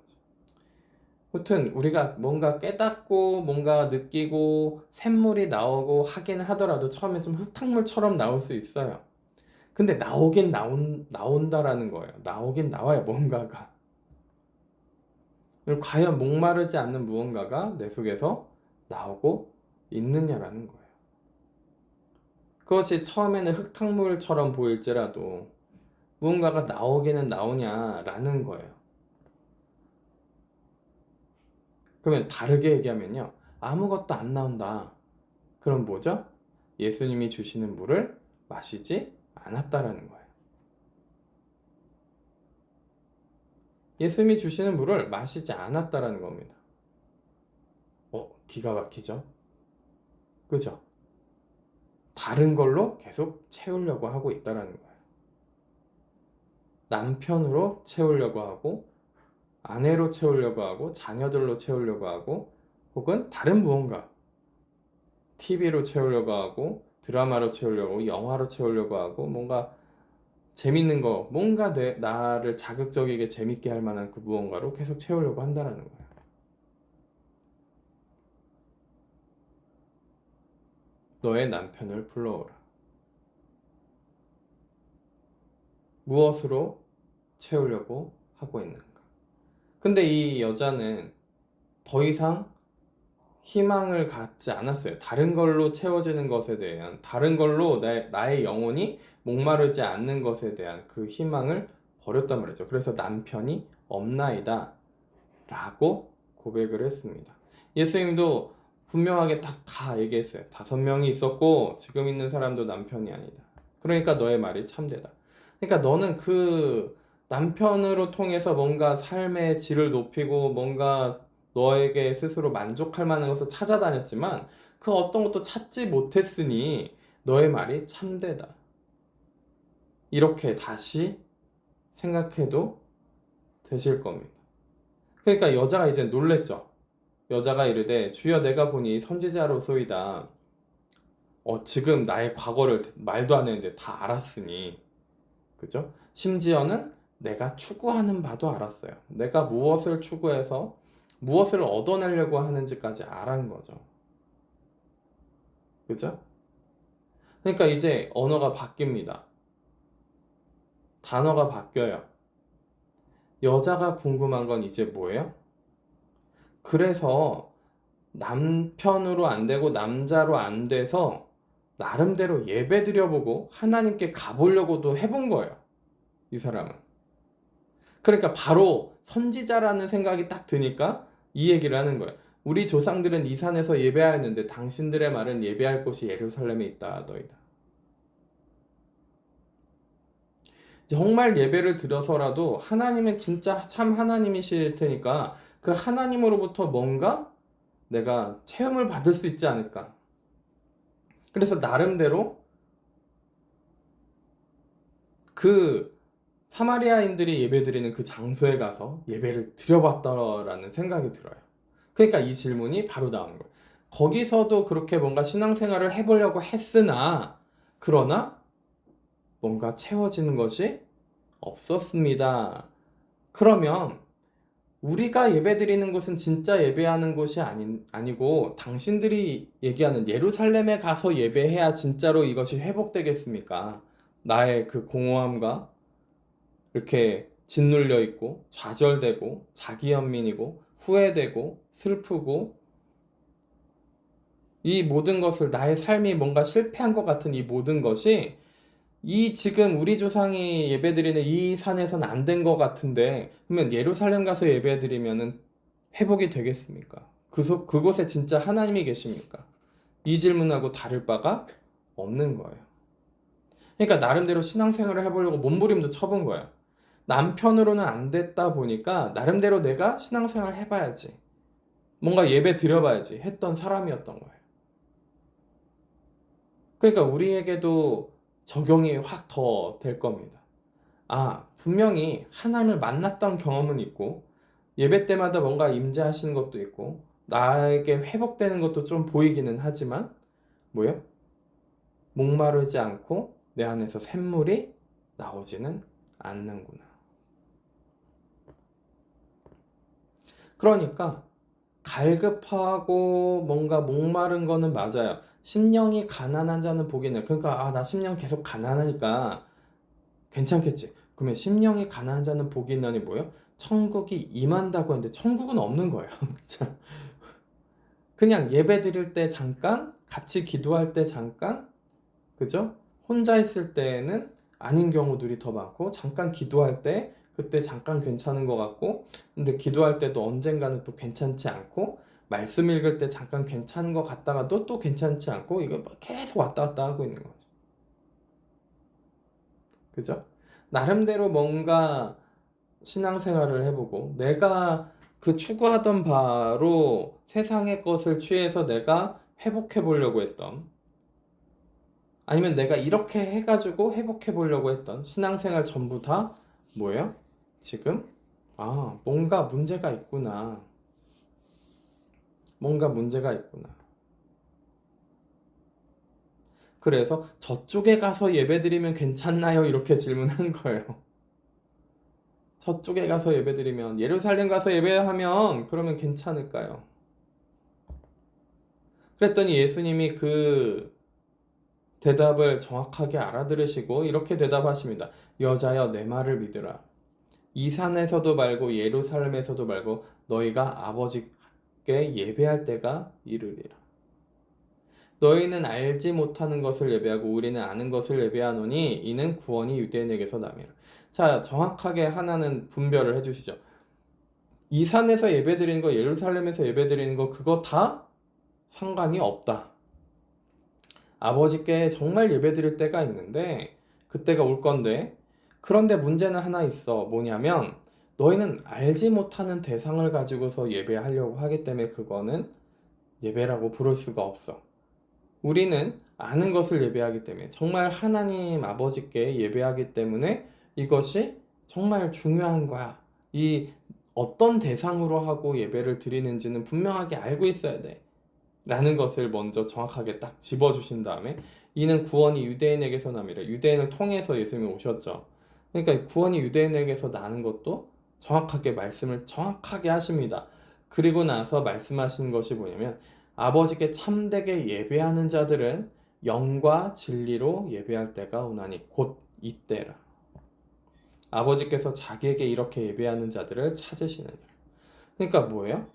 아무튼 우리가 뭔가 깨닫고 뭔가 느끼고 샘물이 나오고 하긴 하더라도 처음에 좀 흙탕물처럼 나올 수 있어요. 근데 나온다라는 거예요. 나오긴 나와요, 뭔가가. 과연 목마르지 않는 무언가가 내 속에서 나오고 있느냐라는 거예요. 그것이 처음에는 흙탕물처럼 보일지라도 무언가가 나오기는 나오냐라는 거예요. 그러면 다르게 얘기하면요. 아무것도 안 나온다. 그럼 뭐죠? 예수님이 주시는 물을 마시지 않았다라는 거예요. 예수님이 주시는 물을 마시지 않았다라는 겁니다. 기가 막히죠? 그죠? 다른 걸로 계속 채우려고 하고 있다라는 거예요. 남편으로 채우려고 하고, 아내로 채우려고 하고, 자녀들로 채우려고 하고, 혹은 다른 무언가, TV로 채우려고 하고, 드라마로 채우려고 하고, 영화로 채우려고 하고, 뭔가 재밌는 거, 뭔가 나를 자극적이게 재밌게 할 만한 그 무언가로 계속 채우려고 한다라는 거예요. 너의 남편을 불러오라. 무엇으로 채우려고 하고 있는가? 근데 이 여자는 더 이상 희망을 갖지 않았어요. 다른 걸로 채워지는 것에 대한, 다른 걸로 나의 영혼이 목마르지 않는 것에 대한 그 희망을 버렸단 말이죠. 그래서 남편이 없나이다 라고 고백을 했습니다. 예수님도 분명하게 딱 다 얘기했어요. 5명이 있었고 지금 있는 사람도 남편이 아니다. 그러니까 너의 말이 참되다. 그러니까 너는 그 남편으로 통해서 뭔가 삶의 질을 높이고 뭔가 너에게 스스로 만족할 만한 것을 찾아다녔지만 그 어떤 것도 찾지 못했으니 너의 말이 참되다. 이렇게 다시 생각해도 되실 겁니다. 그러니까 여자가 이제 놀랬죠. 여자가 이르되 주여 내가 보니 선지자로소이다. 지금 나의 과거를 말도 안 했는데 다 알았으니 그죠? 심지어는 내가 추구하는 바도 알았어요. 내가 무엇을 추구해서 무엇을 얻어내려고 하는지까지 알은 거죠. 그죠? 그러니까 이제 언어가 바뀝니다. 단어가 바뀌어요. 여자가 궁금한 건 이제 뭐예요? 그래서 남편으로 안 되고 남자로 안 돼서 나름대로 예배 드려보고 하나님께 가보려고도 해본 거예요. 이 사람은. 그러니까 바로 선지자라는 생각이 딱 드니까 이 얘기를 하는 거예요. 우리 조상들은 이 산에서 예배하였는데 당신들의 말은 예배할 곳이 예루살렘에 있다 너희다. 정말 예배를 드려서라도 하나님은 진짜 참 하나님이실 테니까 그 하나님으로부터 뭔가 내가 체험을 받을 수 있지 않을까. 그래서 나름대로 그 사마리아인들이 예배드리는 그 장소에 가서 예배를 드려봤다라는 생각이 들어요. 그러니까 이 질문이 바로 나오는 거예요. 거기서도 그렇게 뭔가 신앙생활을 해보려고 했으나 그러나 뭔가 채워지는 것이 없었습니다. 그러면 우리가 예배드리는 곳은 진짜 예배하는 곳이 아니고 당신들이 얘기하는 예루살렘에 가서 예배해야 진짜로 이것이 회복되겠습니까? 나의 그 공허함과 이렇게 짓눌려 있고 좌절되고 자기연민이고 후회되고 슬프고 이 모든 것을 나의 삶이 뭔가 실패한 것 같은 이 모든 것이 이 지금 우리 조상이 예배드리는 이 산에서는 안 된 것 같은데 그러면 예루살렘 가서 예배드리면은 회복이 되겠습니까? 그곳에 진짜 하나님이 계십니까? 이 질문하고 다를 바가 없는 거예요. 그러니까 나름대로 신앙생활을 해보려고 몸부림도 쳐본 거예요. 남편으로는 안 됐다 보니까 나름대로 내가 신앙생활을 해봐야지. 뭔가 예배 드려봐야지 했던 사람이었던 거예요. 그러니까 우리에게도 적용이 확 더 될 겁니다. 아, 분명히 하나님을 만났던 경험은 있고 예배 때마다 뭔가 임재하시는 것도 있고 나에게 회복되는 것도 좀 보이기는 하지만 뭐요? 목마르지 않고 내 안에서 샘물이 나오지는 않는구나. 그러니까 갈급하고 뭔가 목마른 거는 맞아요. 심령이 가난한 자는 복이 있네. 그러니까 나 심령 계속 가난하니까 괜찮겠지. 그러면 심령이 가난한 자는 복이 있나니 뭐예요? 천국이 임한다고 했는데 천국은 없는 거예요. 그냥 예배 드릴 때 잠깐, 같이 기도할 때 잠깐, 그죠? 혼자 있을 때는 아닌 경우들이 더 많고 잠깐 기도할 때 그때 잠깐 괜찮은 것 같고 근데 기도할 때도 언젠가는 또 괜찮지 않고 말씀 읽을 때 잠깐 괜찮은 것 같다가도 또 괜찮지 않고 이거 계속 왔다 갔다 하고 있는 거죠. 그죠? 나름대로 뭔가 신앙생활을 해보고 내가 그 추구하던 바로 세상의 것을 취해서 내가 회복해 보려고 했던 아니면 내가 이렇게 해가지고 회복해 보려고 했던 신앙생활 전부 다 뭐예요? 지금 뭔가 문제가 있구나. 뭔가 문제가 있구나. 그래서 저쪽에 가서 예배드리면 괜찮나요? 이렇게 질문한 거예요. 저쪽에 가서 예배드리면 예루살렘 가서 예배하면 그러면 괜찮을까요? 그랬더니 예수님이 그 대답을 정확하게 알아들으시고 이렇게 대답하십니다. 여자여 내 말을 믿으라. 이 산에서도 말고 예루살렘에서도 말고 너희가 아버지께 예배할 때가 이르리라. 너희는 알지 못하는 것을 예배하고 우리는 아는 것을 예배하노니 이는 구원이 유대인에게서 남이라. 자, 정확하게 하나는 분별을 해주시죠. 이 산에서 예배드리는 거, 예루살렘에서 예배드리는 거 그거 다 상관이 없다. 아버지께 정말 예배드릴 때가 있는데 그때가 올 건데 그런데 문제는 하나 있어. 뭐냐면 너희는 알지 못하는 대상을 가지고서 예배하려고 하기 때문에 그거는 예배라고 부를 수가 없어. 우리는 아는 것을 예배하기 때문에 정말 하나님 아버지께 예배하기 때문에 이것이 정말 중요한 거야. 이 어떤 대상으로 하고 예배를 드리는지는 분명하게 알고 있어야 돼. 라는 것을 먼저 정확하게 딱 집어주신 다음에 이는 구원이 유대인에게서 남이라. 유대인을 통해서 예수님이 오셨죠. 그러니까 구원이 유대인에게서 나는 것도 정확하게 말씀을 정확하게 하십니다. 그리고 나서 말씀하신 것이 뭐냐면 아버지께 참되게 예배하는 자들은 영과 진리로 예배할 때가 오나니 곧 이때라. 아버지께서 자기에게 이렇게 예배하는 자들을 찾으시느니라. 그러니까 뭐예요?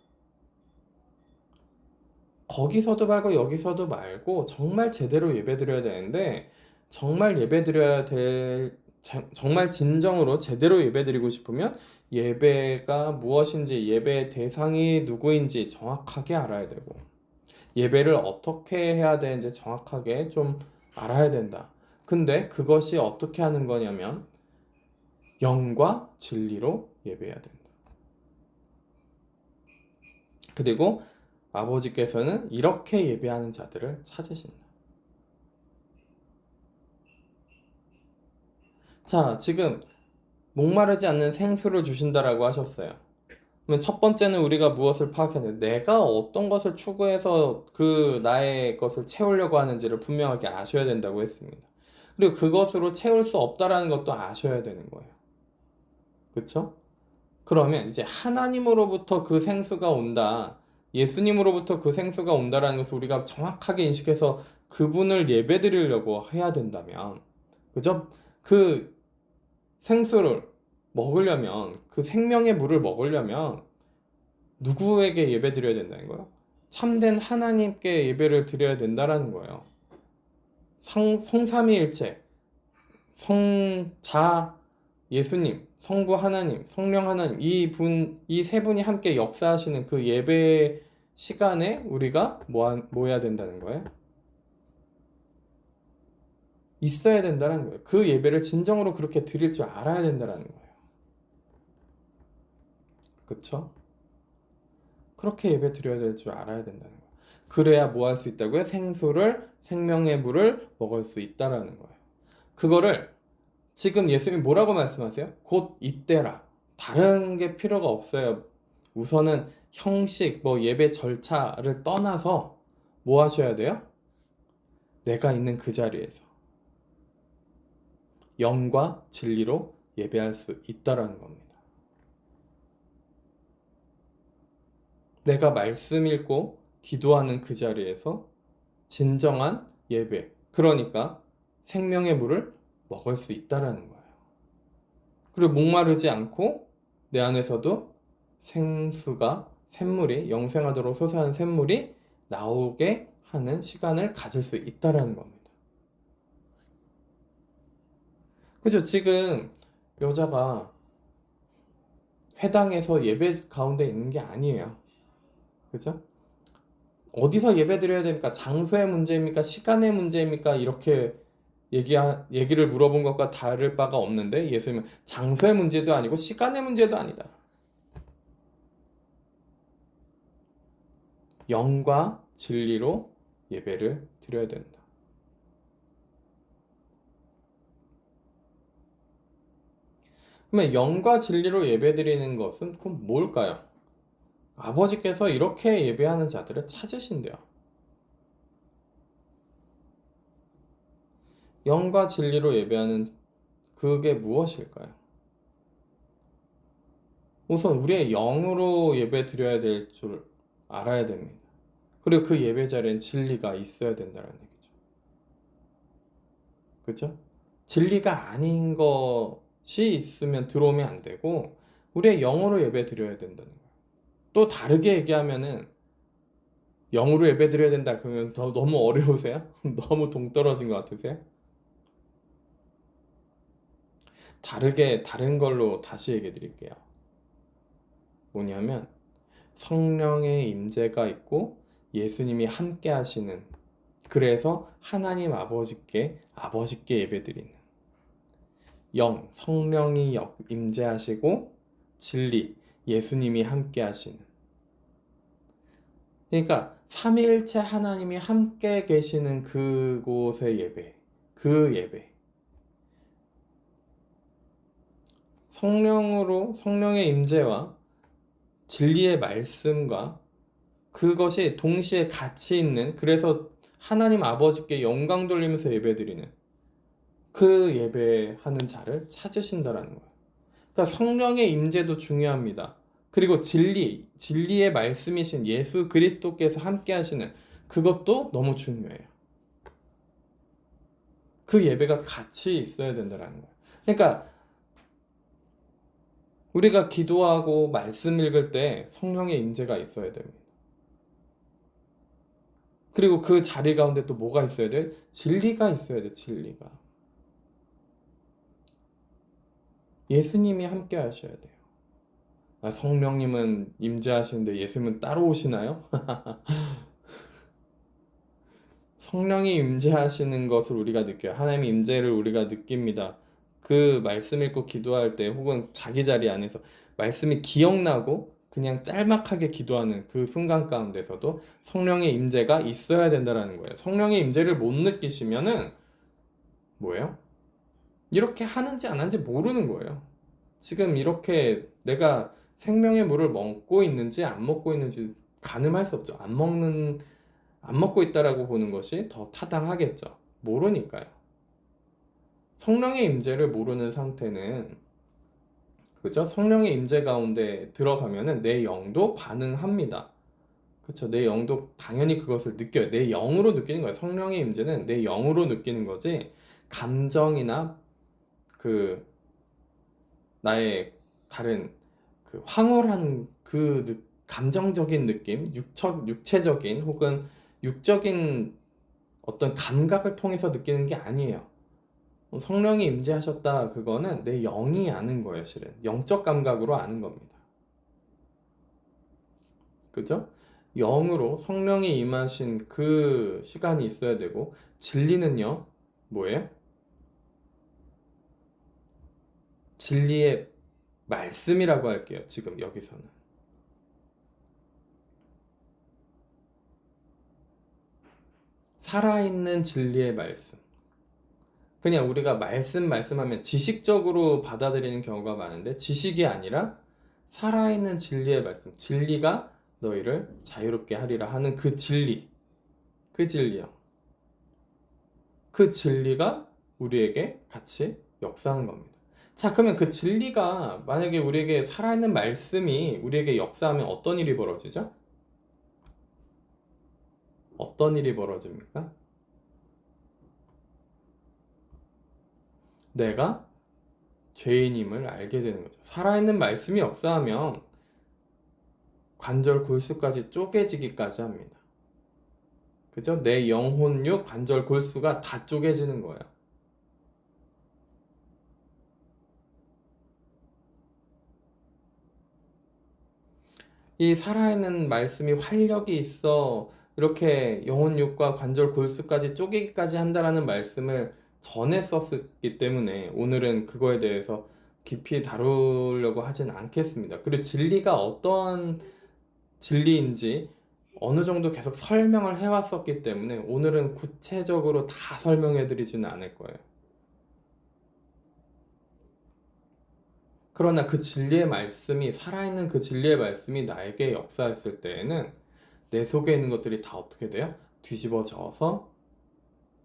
거기서도 말고 여기서도 말고 정말 제대로 예배드려야 되는데 정말 예배드려야 될 정말 진정으로 제대로 예배드리고 싶으면 예배가 무엇인지 예배의 대상이 누구인지 정확하게 알아야 되고 예배를 어떻게 해야 되는지 정확하게 좀 알아야 된다. 근데 그것이 어떻게 하는 거냐면 영과 진리로 예배해야 된다. 그리고 아버지께서는 이렇게 예배하는 자들을 찾으신다. 자, 지금 목마르지 않는 생수를 주신다라고 하셨어요. 그러면 첫 번째는 우리가 무엇을 파악해야 돼? 내가 어떤 것을 추구해서 그 나의 것을 채우려고 하는지를 분명하게 아셔야 된다고 했습니다. 그리고 그것으로 채울 수 없다라는 것도 아셔야 되는 거예요. 그렇죠? 그러면 이제 하나님으로부터 그 생수가 온다. 예수님으로부터 그 생수가 온다라는 것을 우리가 정확하게 인식해서 그분을 예배드리려고 해야 된다면, 그죠? 그 생수를 먹으려면, 그 생명의 물을 먹으려면 누구에게 예배드려야 된다는 거예요? 참된 하나님께 예배를 드려야 된다라는 거예요. 성삼위일체, 성자 예수님, 성부 하나님, 성령 하나님, 이 세 분이 함께 역사하시는 그 예배 시간에 우리가 모여야 된다는 거예요. 있어야 된다는 거예요. 그 예배를 진정으로 그렇게 드릴 줄 알아야 된다는 거예요. 그쵸? 그렇게 예배 드려야 될 줄 알아야 된다는 거예요. 그래야 뭐 할 수 있다고요? 생수를, 생명의 물을 먹을 수 있다라는 거예요. 그거를 지금 예수님이 뭐라고 말씀하세요? 곧 이때라. 다른 게 필요가 없어요. 우선은 형식, 예배 절차를 떠나서 뭐 하셔야 돼요? 내가 있는 그 자리에서 영과 진리로 예배할 수 있다라는 겁니다. 내가 말씀 읽고 기도하는 그 자리에서 진정한 예배, 그러니까 생명의 물을 먹을 수 있다라는 거예요. 그리고 목마르지 않고 내 안에서도 샘물이 영생하도록 솟아나는 샘물이 나오게 하는 시간을 가질 수 있다라는 겁니다. 그죠? 지금 여자가 회당에서 예배 가운데 있는 게 아니에요. 그죠? 어디서 예배 드려야 됩니까? 장소의 문제입니까? 시간의 문제입니까? 이렇게 얘기를 물어본 것과 다를 바가 없는데 예수님은 장소의 문제도 아니고 시간의 문제도 아니다. 영과 진리로 예배를 드려야 된다. 그러면 영과 진리로 예배 드리는 것은 그럼 뭘까요? 아버지께서 이렇게 예배하는 자들을 찾으신대요. 영과 진리로 예배하는 그게 무엇일까요? 우선 우리의 영으로 예배 드려야 될 줄 알아야 됩니다. 그리고 그 예배 자리엔 진리가 있어야 된다는 얘기죠. 그렇죠? 진리가 아닌 것이 있으면 들어오면 안 되고 우리의 영으로 예배 드려야 된다는 거예요. 또 다르게 얘기하면은 영으로 예배 드려야 된다 그러면 너무 어려우세요? 너무 동떨어진 것 같으세요? 다른 걸로 다시 얘기해 드릴게요. 뭐냐면 성령의 임재가 있고 예수님이 함께 하시는, 그래서 하나님 아버지께 예배드리는 성령이 임재하시고 진리, 예수님이 함께 하시는, 그러니까 삼위일체 하나님이 함께 계시는 그곳의 예배, 그 예배, 성령의 임재와 진리의 말씀과 그것이 동시에 같이 있는, 그래서 하나님 아버지께 영광 돌리면서 예배드리는 그 예배하는 자를 찾으신다라는 거예요. 그러니까 성령의 임재도 중요합니다. 그리고 진리의 말씀이신 예수 그리스도께서 함께 하시는 그것도 너무 중요해요. 그 예배가 같이 있어야 된다는 거예요. 그러니까 우리가 기도하고 말씀 읽을 때 성령의 임재가 있어야 됩니다. 그리고 그 자리 가운데 또 뭐가 있어야 돼? 진리가 있어야 돼, 진리가. 예수님이 함께 하셔야 돼요. 성령님은 임재하시는데 예수님은 따로 오시나요? 성령이 임재하시는 것을 우리가 느껴요. 하나님의 임재를 우리가 느낍니다. 그 말씀 읽고 기도할 때 혹은 자기 자리 안에서 말씀이 기억나고 그냥 짤막하게 기도하는 그 순간 가운데서도 성령의 임재가 있어야 된다는 거예요. 성령의 임재를 못 느끼시면은 뭐예요? 이렇게 하는지 안 하는지 모르는 거예요. 지금 이렇게 내가 생명의 물을 먹고 있는지 안 먹고 있는지 가늠할 수 없죠. 안 먹고 있다라고 보는 것이 더 타당하겠죠. 모르니까요. 성령의 임재를 모르는 상태는 그죠? 성령의 임재 가운데 들어가면은 내 영도 반응합니다. 그렇죠? 내 영도 당연히 그것을 느껴요. 내 영으로 느끼는 거예요. 성령의 임재는 내 영으로 느끼는 거지 감정이나 그 나의 다른 그 황홀한 그 감정적인 느낌, 육체적인 혹은 육적인 어떤 감각을 통해서 느끼는 게 아니에요. 성령이 임재하셨다 그거는 내 영이 아는 거예요. 실은 영적 감각으로 아는 겁니다. 그죠? 영으로 성령이 임하신 그 시간이 있어야 되고 진리는요 뭐예요? 진리의 말씀이라고 할게요. 지금 여기서는 살아있는 진리의 말씀. 그냥 우리가 말씀하면 지식적으로 받아들이는 경우가 많은데 지식이 아니라 살아있는 진리의 말씀. 진리가 너희를 자유롭게 하리라 하는 그 진리. 그 진리요. 그 진리가 우리에게 같이 역사하는 겁니다. 자, 그러면 그 진리가 만약에 우리에게 살아있는 말씀이 우리에게 역사하면 어떤 일이 벌어지죠? 어떤 일이 벌어집니까? 내가 죄인임을 알게 되는 거죠. 살아있는 말씀이 역사하면 관절 골수까지 쪼개지기까지 합니다. 그죠? 내 영혼육 관절 골수가 다 쪼개지는 거예요. 이 살아있는 말씀이 활력이 있어 이렇게 영혼육과 관절 골수까지 쪼개기까지 한다라는 말씀을 전에 썼기 때문에 오늘은 그거에 대해서 깊이 다루려고 하진 않겠습니다. 그리고 진리가 어떤 진리인지 어느 정도 계속 설명을 해왔었기 때문에 오늘은 구체적으로 다 설명해 드리지는 않을 거예요. 그러나 그 진리의 말씀이, 살아있는 그 진리의 말씀이 나에게 역사했을 때에는 내 속에 있는 것들이 다 어떻게 돼요? 뒤집어져서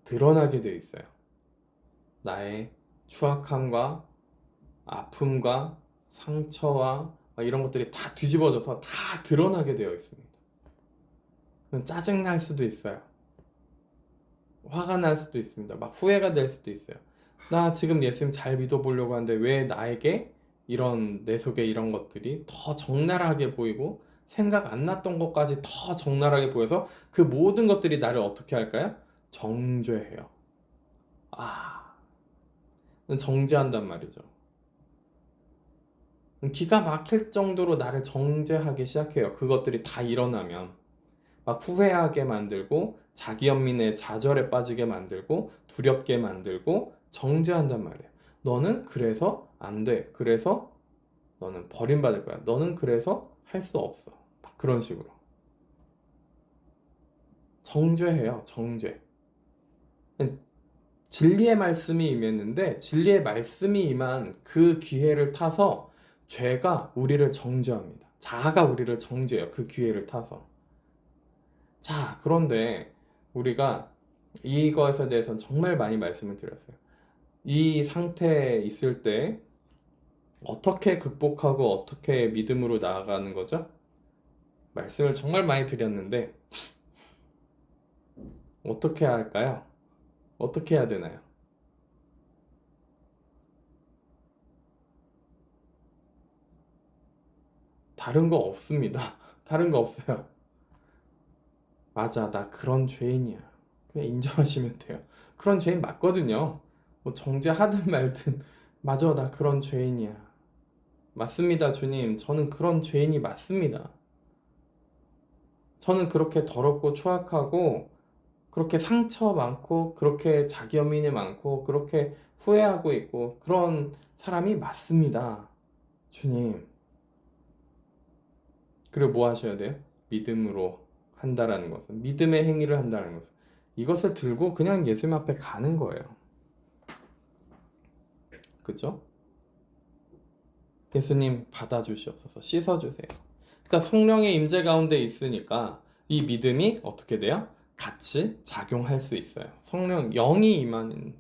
드러나게 되어 있어요. 나의 추악함과 아픔과 상처와 이런 것들이 다 뒤집어져서 다 드러나게 되어 있습니다. 짜증날 수도 있어요. 화가 날 수도 있습니다. 막 후회가 될 수도 있어요. 나 지금 예수님 잘 믿어보려고 하는데 왜 나에게 이런 내 속에 이런 것들이 더 적나라하게 보이고 생각 안 났던 것까지 더 적나라하게 보여서 그 모든 것들이 나를 어떻게 할까요? 정죄해요. 정죄한단 말이죠. 기가 막힐 정도로 나를 정죄하기 시작해요. 그것들이 다 일어나면 막 후회하게 만들고 자기 연민의 좌절에 빠지게 만들고 두렵게 만들고 정죄한단 말이에요. 너는 그래서 안 돼. 그래서 너는 버림받을 거야. 너는 그래서 할 수 없어. 막 그런 식으로 정죄해요. 정죄. 진리의 말씀이 임했는데 진리의 말씀이 임한 그 기회를 타서 죄가 우리를 정죄합니다. 자아가 우리를 정죄해요. 그 기회를 타서. 자, 그런데 우리가 이것에 대해서는 정말 많이 말씀을 드렸어요. 이 상태에 있을 때 어떻게 극복하고 어떻게 믿음으로 나아가는 거죠? 말씀을 정말 많이 드렸는데 어떻게 해야 할까요? 어떻게 해야 되나요? 다른 거 없습니다. 다른 거 없어요. 맞아, 나 그런 죄인이야. 그냥 인정하시면 돼요. 그런 죄인 맞거든요. 뭐 정죄하든 말든, 맞아, 나 그런 죄인이야. 맞습니다, 주님. 저는 그런 죄인이 맞습니다. 저는 그렇게 더럽고 추악하고, 그렇게 상처 많고, 그렇게 자기 연민이 많고, 그렇게 후회하고 있고, 그런 사람이 맞습니다. 주님. 그리고 뭐 하셔야 돼요? 믿음으로 한다라는 것은, 믿음의 행위를 한다는 것은, 이것을 들고 그냥 예수님 앞에 가는 거예요. 그죠? 예수님 받아주시옵소서, 씻어주세요. 그러니까 성령의 임재 가운데 있으니까 이 믿음이 어떻게 돼요? 같이 작용할 수 있어요. 영이 임하는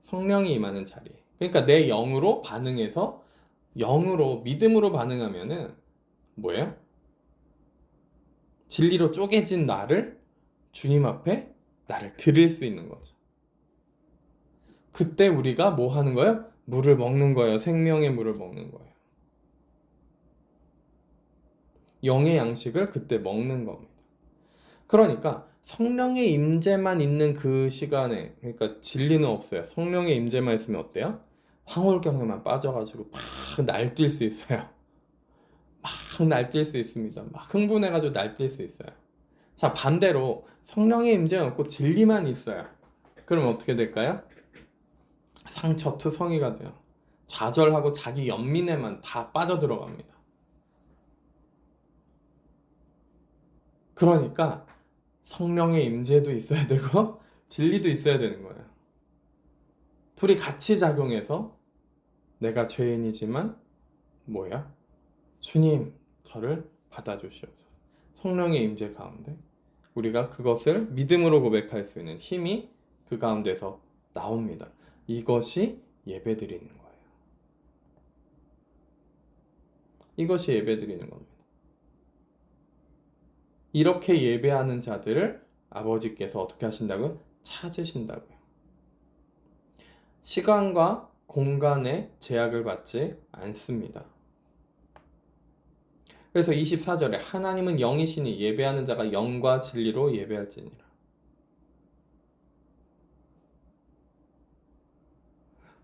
성령이 임하는 자리. 그러니까 내 영으로 반응해서 믿음으로 반응하면은 뭐예요? 진리로 쪼개진 나를 주님 앞에 나를 드릴 수 있는 거죠. 그때 우리가 뭐 하는 거예요? 물을 먹는 거예요. 생명의 물을 먹는 거예요. 영의 양식을 그때 먹는 겁니다. 그러니까 성령의 임재만 있는 그 시간에, 그러니까 진리는 없어요. 성령의 임재만 있으면 어때요? 황홀경에만 빠져가지고 막 날뛸 수 있어요. 막 날뛸 수 있습니다. 막 흥분해가지고 날뛸 수 있어요. 자, 반대로 성령의 임재가 없고 진리만 있어요. 그럼 어떻게 될까요? 상처투성이가 돼요. 좌절하고 자기 연민에만 다 빠져들어갑니다. 그러니까 성령의 임재도 있어야 되고 진리도 있어야 되는 거예요. 둘이 같이 작용해서 내가 죄인이지만 뭐야? 주님, 저를 받아주시옵소서. 성령의 임재 가운데 우리가 그것을 믿음으로 고백할 수 있는 힘이 그 가운데서 나옵니다. 이것이 예배드리는 거예요. 이것이 예배드리는 겁니다. 이렇게 예배하는 자들을 아버지께서 어떻게 하신다고요? 찾으신다고요. 시간과 공간의 제약을 받지 않습니다. 그래서 24절에 하나님은 영이시니 예배하는 자가 영과 진리로 예배할지니라.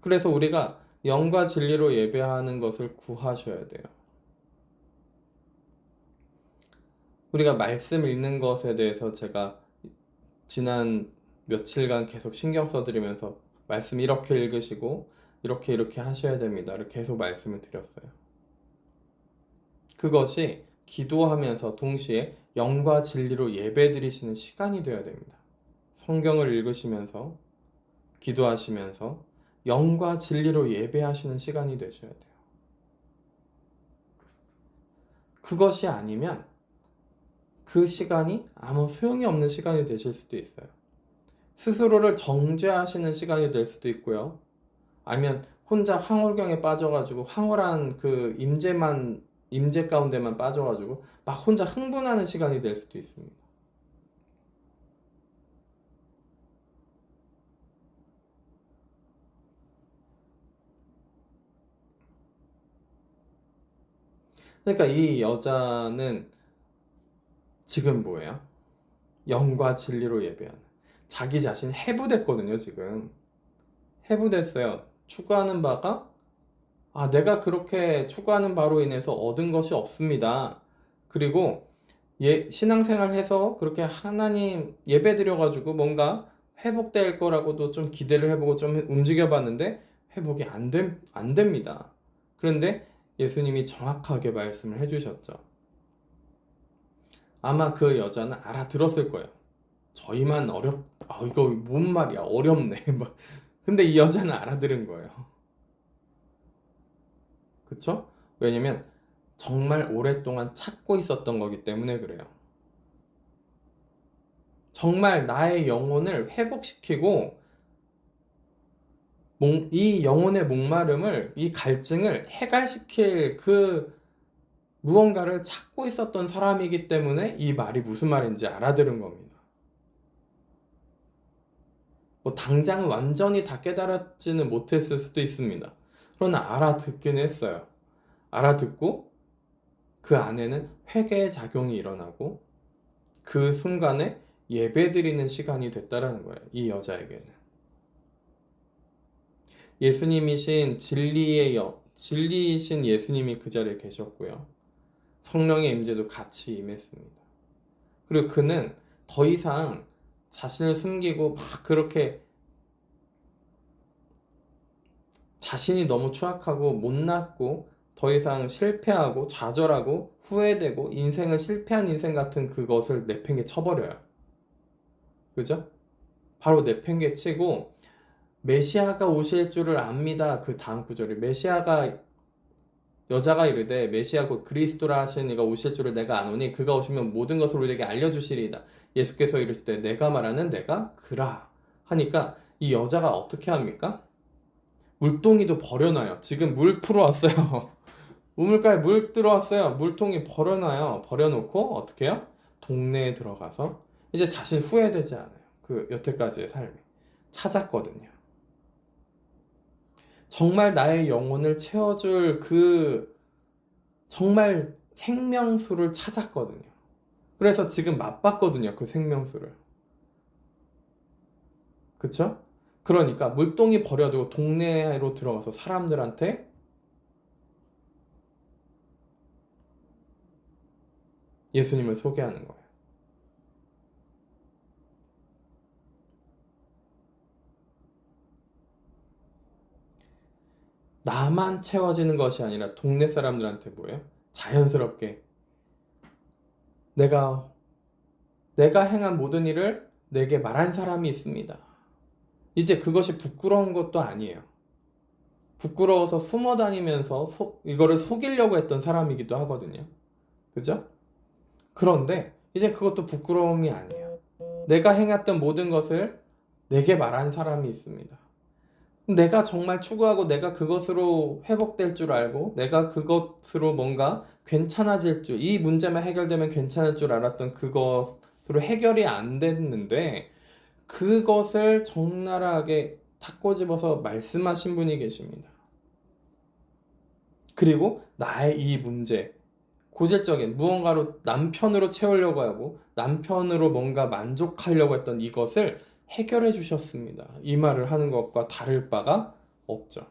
그래서 우리가 영과 진리로 예배하는 것을 구하셔야 돼요. 우리가 말씀 읽는 것에 대해서 제가 지난 며칠간 계속 신경 써드리면서 말씀 이렇게 읽으시고 이렇게 하셔야 됩니다. 이렇게 계속 말씀을 드렸어요. 그것이 기도하면서 동시에 영과 진리로 예배드리시는 시간이 되어야 됩니다. 성경을 읽으시면서 기도하시면서 영과 진리로 예배하시는 시간이 되셔야 돼요. 그것이 아니면 그 시간이 아무 소용이 없는 시간이 되실 수도 있어요. 스스로를 정죄하시는 시간이 될 수도 있고요. 아니면 혼자 황홀경에 빠져가지고 황홀한 그 임재 가운데만 빠져가지고 막 혼자 흥분하는 시간이 될 수도 있습니다. 그러니까 이 여자는 지금 뭐예요? 영과 진리로 예배하는. 자기 자신 해부됐거든요, 지금. 해부됐어요. 추구하는 바가, 내가 그렇게 추구하는 바로 인해서 얻은 것이 없습니다. 그리고 신앙생활 해서 그렇게 하나님 예배 드려가지고 뭔가 회복될 거라고도 좀 기대를 해보고 좀 움직여 봤는데 회복이 안 됩니다. 그런데 예수님이 정확하게 말씀을 해주셨죠. 아마 그 여자는 알아들었을 거예요. 저희만 이거 뭔 말이야, 어렵네. 근데 이 여자는 알아들은 거예요. 그쵸? 왜냐면 정말 오랫동안 찾고 있었던 거기 때문에 그래요. 정말 나의 영혼을 회복시키고 이 영혼의 목마름을, 이 갈증을 해갈시킬 그 무언가를 찾고 있었던 사람이기 때문에 이 말이 무슨 말인지 알아들은 겁니다. 뭐 당장 완전히 다 깨달았지는 못했을 수도 있습니다. 그러나 알아듣긴 했어요. 알아듣고 그 안에는 회개의 작용이 일어나고 그 순간에 예배드리는 시간이 됐다라는 거예요. 이 여자에게는. 예수님이신 진리이신 예수님이 그 자리에 계셨고요. 성령의 임재도 같이 임했습니다. 그리고 그는 더 이상 자신을 숨기고 막 그렇게 자신이 너무 추악하고 못났고 더 이상 실패하고 좌절하고 후회되고 인생을 실패한 인생 같은 그것을 내팽개쳐버려요. 그죠? 바로 내팽개치고 메시아가 오실 줄을 압니다. 그 다음 구절이 여자가 이르되 메시아 곧 그리스도라 하신 이가 오실 줄을 내가 아노니 그가 오시면 모든 것을 우리에게 알려주시리이다. 예수께서 이르시되 내가 말하는 내가 그라 하니까 이 여자가 어떻게 합니까? 물동이도 버려놔요. 지금 물 풀어왔어요. 우물가에 물 들어왔어요. 물통이 버려놔요. 버려놓고 어떻게 해요? 동네에 들어가서 이제 자신 후회되지 않아요. 그 여태까지의 삶이 찾았거든요. 정말 나의 영혼을 채워줄 그 정말 생명수를 찾았거든요. 그래서 지금 맛봤거든요. 그 생명수를. 그쵸? 그러니까 물동이 버려두고 동네로 들어가서 사람들한테 예수님을 소개하는 거예요. 나만 채워지는 것이 아니라 동네 사람들한테 뭐예요? 자연스럽게 내가 행한 모든 일을 내게 말한 사람이 있습니다. 이제 그것이 부끄러운 것도 아니에요. 부끄러워서 숨어 다니면서 이거를 속이려고 했던 사람이기도 하거든요. 그죠? 그런데 이제 그것도 부끄러움이 아니에요. 내가 행했던 모든 것을 내게 말한 사람이 있습니다. 내가 정말 추구하고 내가 그것으로 회복될 줄 알고 내가 그것으로 뭔가 괜찮아질 줄, 이 문제만 해결되면 괜찮을 줄 알았던 그것으로 해결이 안 됐는데 그것을 적나라하게 탁 꼬집어서 말씀하신 분이 계십니다. 그리고 나의 이 문제, 고질적인 무언가로 남편으로 채우려고 하고 남편으로 뭔가 만족하려고 했던 이것을 해결해 주셨습니다. 이 말을 하는 것과 다를 바가 없죠.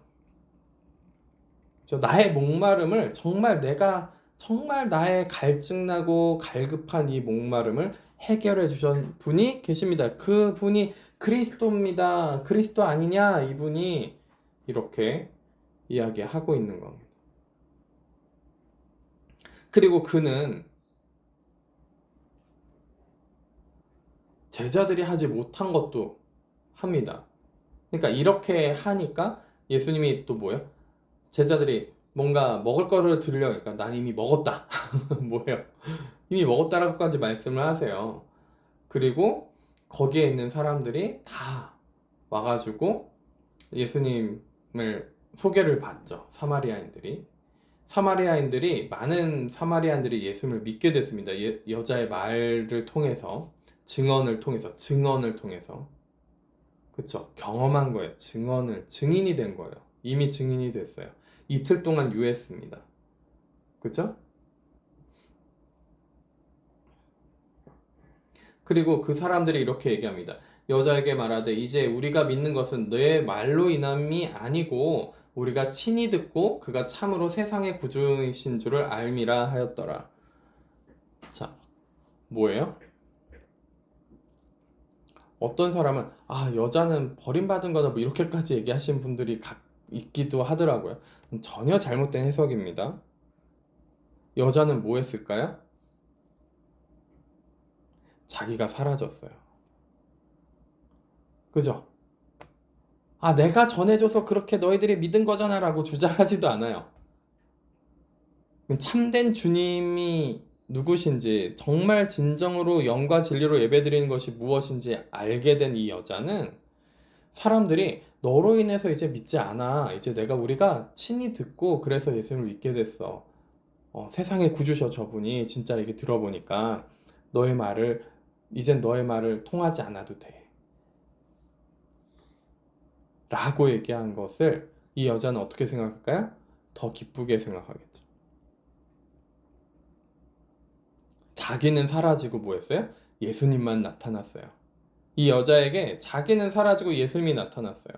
나의 목마름을 정말 나의 갈증나고 갈급한 이 목마름을 해결해 주신 분이 계십니다. 그 분이 그리스도입니다. 그리스도 아니냐? 이분이 이렇게 이야기하고 있는 겁니다. 그리고 그는 제자들이 하지 못한 것도 합니다. 그러니까 이렇게 하니까 예수님이 또 뭐예요? 제자들이 뭔가 먹을 거를 들으려니까 난 이미 먹었다. 뭐예요? 이미 먹었다라고까지 말씀을 하세요. 그리고 거기에 있는 사람들이 다 와가지고 예수님을 소개를 받죠. 많은 사마리아인들이 예수님을 믿게 됐습니다. 여자의 말을 통해서, 증언을 통해서. 그쵸? 경험한 거예요. 증인이 된 거예요. 이미 증인이 됐어요. 이틀 동안 유했습니다. 그쵸? 그리고 그 사람들이 이렇게 얘기합니다. 여자에게 말하되 이제 우리가 믿는 것은 너의 말로 인함이 아니고 우리가 친히 듣고 그가 참으로 세상의 구주이신 줄을 알미라 하였더라. 자, 뭐예요? 어떤 사람은 여자는 버림받은 거다 뭐 이렇게까지 얘기하시는 분들이 있기도 하더라고요. 전혀 잘못된 해석입니다. 여자는 뭐 했을까요? 자기가 사라졌어요. 그죠? 내가 전해줘서 그렇게 너희들이 믿은 거잖아 라고 주장하지도 않아요. 참된 주님이 누구신지, 정말 진정으로 영과 진리로 예배드리는 것이 무엇인지 알게 된 이 여자는 사람들이 너로 인해서 이제 믿지 않아. 이제 우리가 친히 듣고 그래서 예수님을 믿게 됐어. 세상의 구주셔 저분이 진짜 이게 들어보니까 너의 말을 이젠 너의 말을 통하지 않아도 돼. 라고 얘기한 것을 이 여자는 어떻게 생각할까요? 더 기쁘게 생각하겠죠. 자기는 사라지고 뭐 했어요? 예수님만 나타났어요. 이 여자에게 자기는 사라지고 예수님이 나타났어요.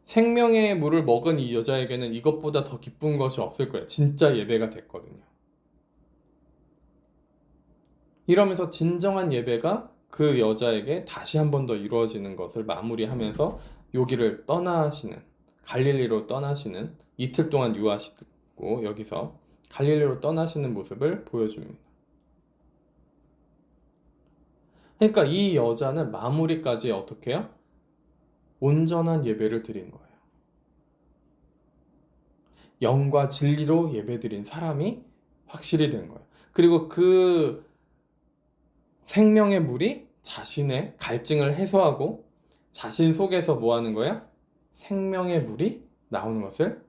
생명의 물을 먹은 이 여자에게는 이것보다 더 기쁜 것이 없을 거예요. 진짜 예배가 됐거든요. 이러면서 진정한 예배가 그 여자에게 다시 한 번 더 이루어지는 것을 마무리하면서 여기를 떠나시는, 갈릴리로 떠나시는, 이틀 동안 유하시고 여기서 갈릴리로 떠나시는 모습을 보여줍니다. 그러니까 이 여자는 마무리까지 어떻게 해요? 온전한 예배를 드린 거예요. 영과 진리로 예배드린 사람이 확실히 된 거예요. 그리고 그 생명의 물이 자신의 갈증을 해소하고 자신 속에서 뭐 하는 거야? 생명의 물이 나오는 것을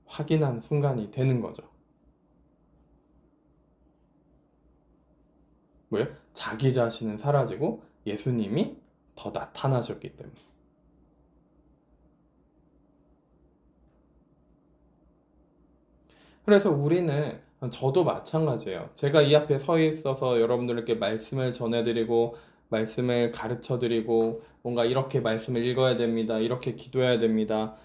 확인한 순간이 되는 거죠. 뭐예요? 자기 자신은 사라지고 예수님이 더 나타나셨기 때문에. 그래서 우리는 저도 마찬가지예요. 제가 이 앞에 서 있어서 여러분들께 말씀을 전해드리고 말씀을 가르쳐드리고 뭔가 이렇게 말씀을 읽어야 됩니다. 이렇게 기도해야 됩니다.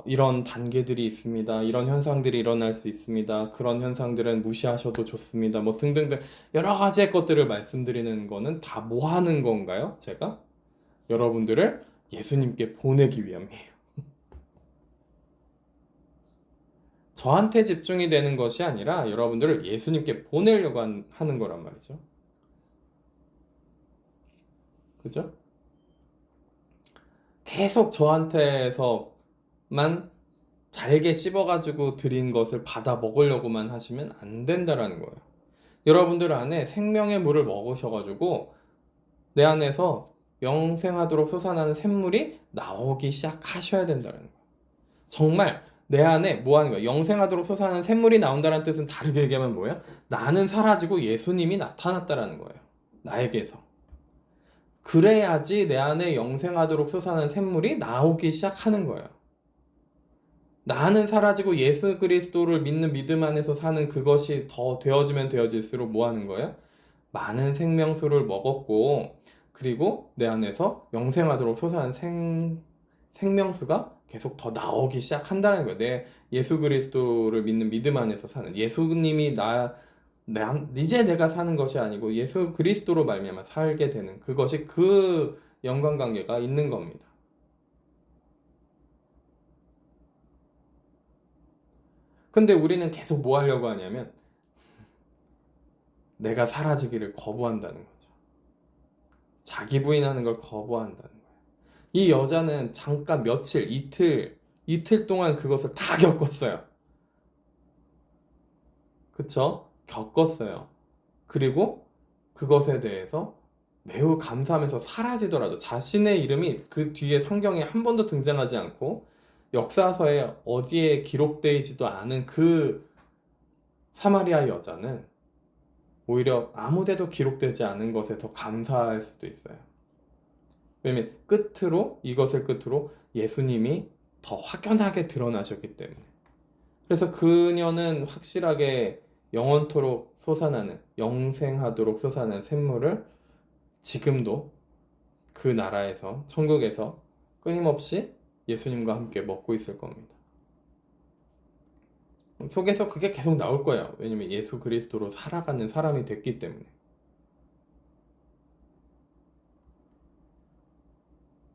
이런 단계들이 있습니다. 이런 현상들이 일어날 수 있습니다. 그런 현상들은 무시하셔도 좋습니다. 뭐 등등등 여러 가지의 것들을 말씀드리는 거는 다 뭐 하는 건가요? 제가 여러분들을 예수님께 보내기 위함이에요. 저한테 집중이 되는 것이 아니라 여러분들을 예수님께 보내려고 하는 거란 말이죠. 그죠? 계속 저한테서만 잘게 씹어가지고 드린 것을 받아 먹으려고만 하시면 안 된다라는 거예요. 여러분들 안에 생명의 물을 먹으셔가지고 내 안에서 영생하도록 솟아나는 샘물이 나오기 시작하셔야 된다는 거예요. 정말 내 안에 뭐 하는 거야? 영생하도록 솟아나는 샘물이 나온다는 뜻은 다르게 얘기하면 뭐예요? 나는 사라지고 예수님이 나타났다라는 거예요. 나에게서. 그래야지 내 안에 영생하도록 솟아나는 샘물이 나오기 시작하는 거예요. 나는 사라지고 예수 그리스도를 믿는 믿음 안에서 사는 그것이 더 되어지면 되어질수록 뭐 하는 거예요? 많은 생명수를 먹었고 그리고 내 안에서 영생하도록 솟아나는 생명수가 계속 더 나오기 시작한다는 거예요. 내 예수 그리스도를 믿는 믿음 안에서 사는 예수님이 이제 내가 사는 것이 아니고 예수 그리스도로 말미암아 살게 되는 그것이 그 연관 관계가 있는 겁니다. 근데 우리는 계속 뭐 하려고 하냐면 내가 사라지기를 거부한다는 거죠. 자기 부인하는 걸 거부한다는 거예요. 이 여자는 잠깐 며칠, 이틀 동안 그것을 다 겪었어요. 그쵸? 겪었어요. 그리고 그것에 대해서 매우 감사하면서 사라지더라도 자신의 이름이 그 뒤에 성경에 한 번도 등장하지 않고 역사서에 어디에 기록되지도 않은 그 사마리아 여자는 오히려 아무데도 기록되지 않은 것에 더 감사할 수도 있어요. 왜냐면 이것을 끝으로 예수님이 더 확연하게 드러나셨기 때문에. 그래서 그녀는 확실하게 영원토록 솟아나는, 영생하도록 솟아나는 샘물을 지금도 그 나라에서, 천국에서 끊임없이 예수님과 함께 먹고 있을 겁니다. 속에서 그게 계속 나올 거예요. 왜냐면 예수 그리스도로 살아가는 사람이 됐기 때문에.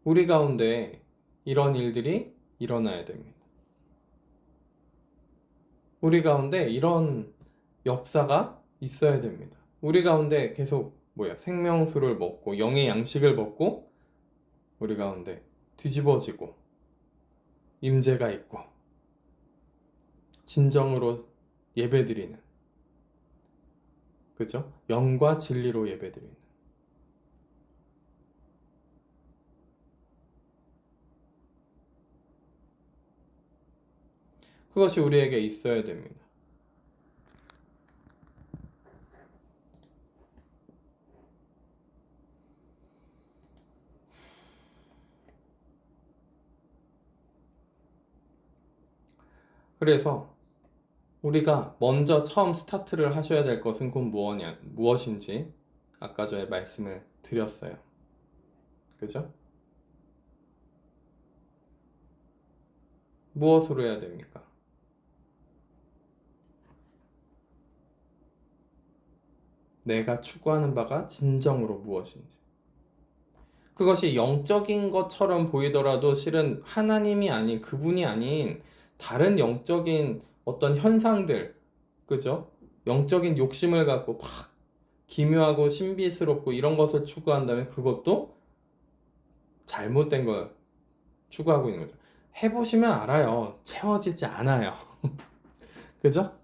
우리 가운데 이런 일들이 일어나야 됩니다. 우리 가운데 이런 역사가 있어야 됩니다. 우리 가운데 계속 생명수를 먹고 영의 양식을 먹고 우리 가운데 뒤집어지고 임재가 있고 진정으로 예배드리는 그죠? 영과 진리로 예배드리는 그것이 우리에게 있어야 됩니다. 그래서 우리가 먼저 처음 스타트를 하셔야 될 것은 곧 무엇인지 아까 전에 말씀을 드렸어요. 그죠? 무엇으로 해야 됩니까? 내가 추구하는 바가 진정으로 무엇인지. 그것이 영적인 것처럼 보이더라도 실은 하나님이 아닌, 그분이 아닌 다른 영적인 어떤 현상들, 그죠? 영적인 욕심을 갖고 막 기묘하고 신비스럽고 이런 것을 추구한다면 그것도 잘못된 걸 추구하고 있는 거죠. 해보시면 알아요. 채워지지 않아요. 그죠?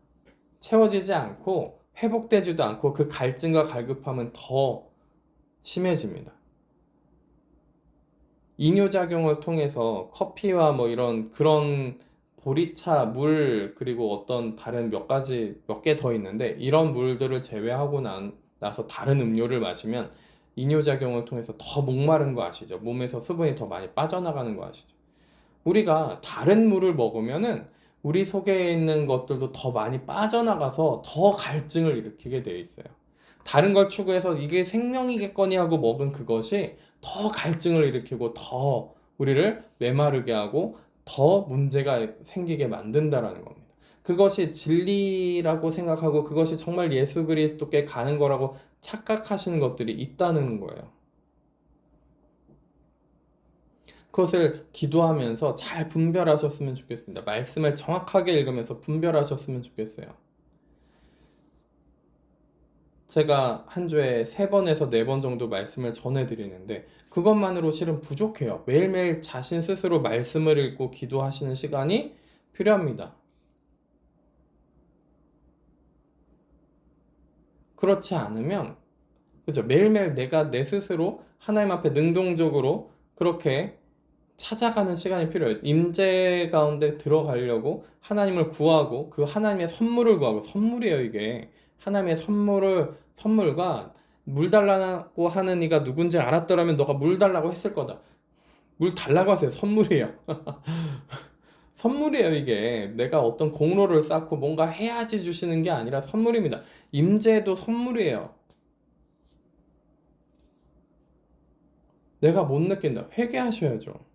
채워지지 않고 회복되지도 않고 그 갈증과 갈급함은 더 심해집니다. 이뇨작용을 통해서 커피와 뭐 이런 그런 보리차, 물, 그리고 어떤 다른 몇 개 더 있는데 이런 물들을 제외하고 나서 다른 음료를 마시면 이뇨작용을 통해서 더 목마른 거 아시죠? 몸에서 수분이 더 많이 빠져나가는 거 아시죠? 우리가 다른 물을 먹으면은 우리 속에 있는 것들도 더 많이 빠져나가서 더 갈증을 일으키게 되어 있어요. 다른 걸 추구해서 이게 생명이겠거니 하고 먹은 그것이 더 갈증을 일으키고 더 우리를 메마르게 하고 더 문제가 생기게 만든다라는 겁니다. 그것이 진리라고 생각하고 그것이 정말 예수 그리스도께 가는 거라고 착각하시는 것들이 있다는 거예요. 그것을 기도하면서 잘 분별하셨으면 좋겠습니다. 말씀을 정확하게 읽으면서 분별하셨으면 좋겠어요. 제가 한 주에 3번에서 4번 정도 말씀을 전해드리는데 그것만으로 실은 부족해요. 매일매일 자신 스스로 말씀을 읽고 기도하시는 시간이 필요합니다. 그렇지 않으면 그죠? 매일매일 내가 내 스스로 하나님 앞에 능동적으로 그렇게 찾아가는 시간이 필요해요. 임재 가운데 들어가려고 하나님을 구하고 그 하나님의 선물을 구하고 선물이에요, 이게. 하나님의 선물과 물 달라고 하는 이가 누군지 알았더라면 너가 물 달라고 했을 거다. 물 달라고 하세요. 선물이에요. 선물이에요, 이게. 내가 어떤 공로를 쌓고 뭔가 해야지 주시는 게 아니라 선물입니다. 임재도 선물이에요. 내가 못 느낀다. 회개하셔야죠.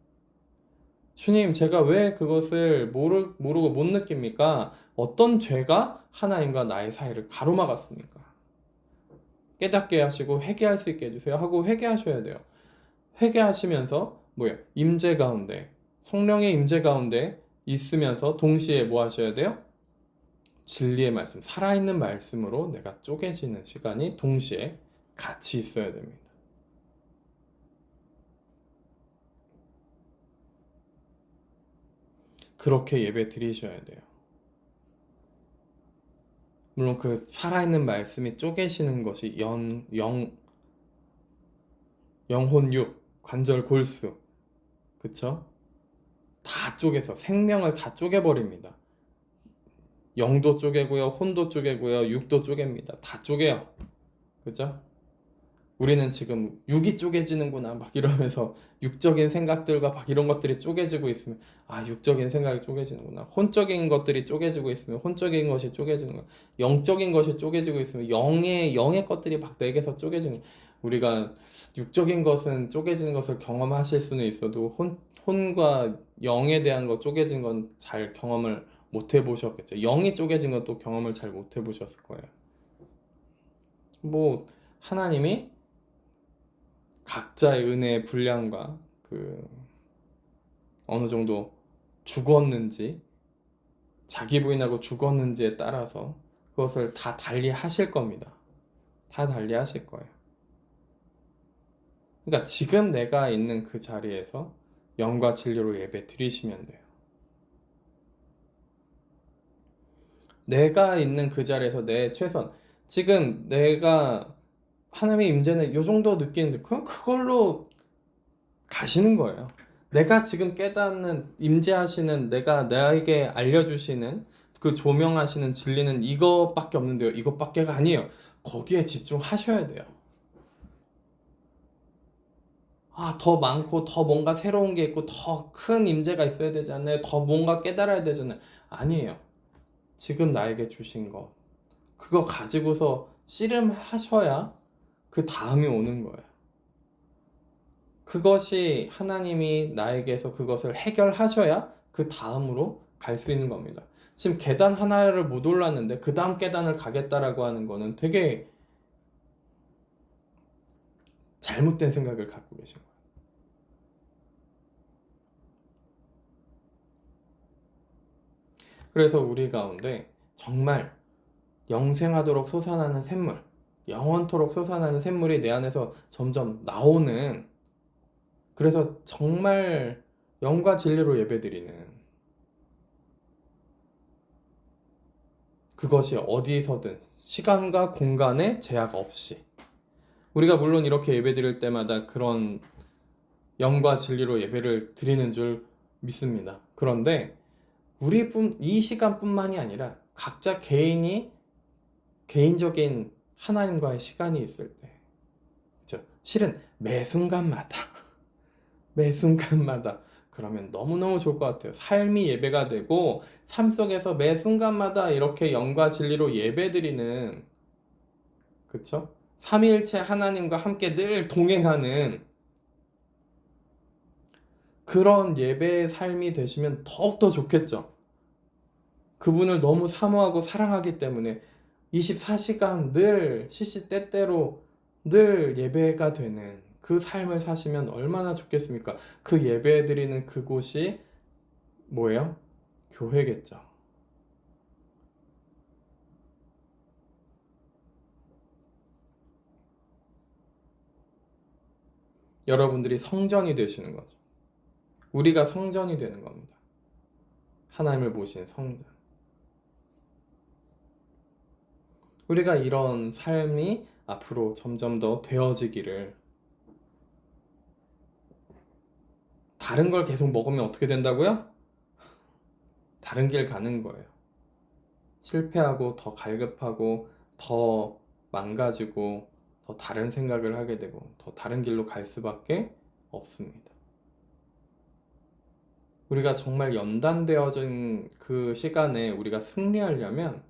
주님, 제가 왜 그것을 모르고 못 느낍니까? 어떤 죄가 하나님과 나의 사이를 가로막았습니까? 깨닫게 하시고 회개할 수 있게 해주세요 하고 회개하셔야 돼요. 회개하시면서 임재 가운데, 성령의 임재 가운데 있으면서 동시에 뭐 하셔야 돼요? 진리의 말씀, 살아있는 말씀으로 내가 쪼개지는 시간이 동시에 같이 있어야 됩니다. 그렇게 예배 드리셔야 돼요. 물론 그 살아있는 말씀이 쪼개시는 것이 영혼육, 관절 골수, 그쵸? 다 쪼개서 생명을 다 쪼개버립니다. 영도 쪼개고요, 혼도 쪼개고요, 육도 쪼갭니다. 다 쪼개요. 그죠? 우리는 지금 육이 쪼개지는구나 막 이러면서 육적인 생각들과 막 이런 것들이 쪼개지고 있으면 육적인 생각이 쪼개지는구나. 혼적인 것들이 쪼개지고 있으면 혼적인 것이 쪼개지는구나. 영적인 것이 쪼개지고 있으면 영의 것들이 막 내게서 쪼개지는 우리가 육적인 것은 쪼개지는 것을 경험하실 수는 있어도 혼과 영에 대한 것 쪼개진 건 잘 경험을 못 해보셨겠죠. 영이 쪼개진 건 또 경험을 잘 못 해보셨을 거예요. 뭐 하나님이 각자의 은혜의 분량과 그 어느 정도 죽었는지 자기 부인하고 죽었는지에 따라서 그것을 다 달리 하실 겁니다. 다 달리 하실 거예요. 그러니까 지금 내가 있는 그 자리에서 영과 진리로 예배 드리시면 돼요. 내가 있는 그 자리에서 내 최선, 지금 내가 하나님의 임재는 이 정도 느끼는데 그럼 그걸로 가시는 거예요. 내가 지금 깨닫는, 임재하시는, 내가 나에게 알려주시는, 그 조명하시는 진리는 이것밖에 없는데요. 이것밖에가 아니에요. 거기에 집중하셔야 돼요. 더 많고, 더 뭔가 새로운 게 있고, 더 큰 임재가 있어야 되지 않나요? 더 뭔가 깨달아야 되잖아요. 아니에요. 지금 나에게 주신 것. 그거 가지고서 씨름하셔야 그 다음이 오는 거예요. 그것이 하나님이 나에게서 그것을 해결하셔야 그 다음으로 갈 수 있는 겁니다. 지금 계단 하나를 못 올랐는데 그 다음 계단을 가겠다라고 하는 거는 되게 잘못된 생각을 갖고 계신 거예요. 그래서 우리 가운데 정말 영생하도록 솟아나는 샘물, 영원토록 솟아나는 샘물이 내 안에서 점점 나오는, 그래서 정말 영과 진리로 예배드리는, 그것이 어디서든 시간과 공간에 제약 없이, 우리가 물론 이렇게 예배드릴 때마다 그런 영과 진리로 예배를 드리는 줄 믿습니다. 그런데 이 시간뿐만이 아니라 각자 개인적인 하나님과의 시간이 있을 때, 그죠? 실은 매 순간마다, 매 순간마다 그러면 너무너무 좋을 것 같아요. 삶이 예배가 되고 삶 속에서 매 순간마다 이렇게 영과 진리로 예배드리는, 그쵸? 삼위일체 하나님과 함께 늘 동행하는 그런 예배의 삶이 되시면 더욱더 좋겠죠. 그분을 너무 사모하고 사랑하기 때문에 24시간 늘 시시때때로 늘 예배가 되는 그 삶을 사시면 얼마나 좋겠습니까? 그 예배 드리는 그곳이 뭐예요? 교회겠죠. 여러분들이 성전이 되시는 거죠. 우리가 성전이 되는 겁니다. 하나님을 모신 성전. 우리가 이런 삶이 앞으로 점점 더 되어지기를. 다른 걸 계속 먹으면 어떻게 된다고요? 다른 길 가는 거예요. 실패하고 더 갈급하고 더 망가지고 더 다른 생각을 하게 되고 더 다른 길로 갈 수밖에 없습니다. 우리가 정말 연단되어진 그 시간에 우리가 승리하려면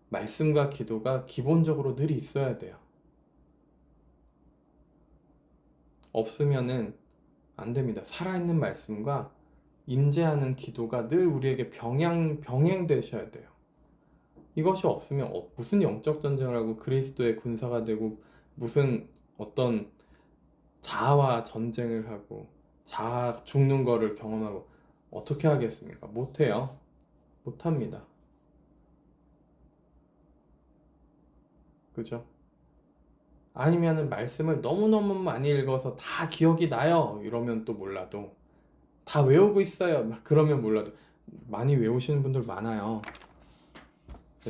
말씀과 기도가 기본적으로 늘 있어야 돼요. 없으면은 안 됩니다. 살아있는 말씀과 임재하는 기도가 늘 우리에게 병행되셔야 돼요. 이것이 없으면 무슨 영적 전쟁을 하고 그리스도의 군사가 되고 무슨 어떤 자아와 전쟁을 하고 자아 죽는 거를 경험하고 어떻게 하겠습니까? 못해요. 못합니다. 그죠? 아니면은 말씀을 너무너무 많이 읽어서 다 기억이 나요. 이러면 또 몰라도 다 외우고 있어요. 막 그러면 몰라도 많이 외우시는 분들 많아요.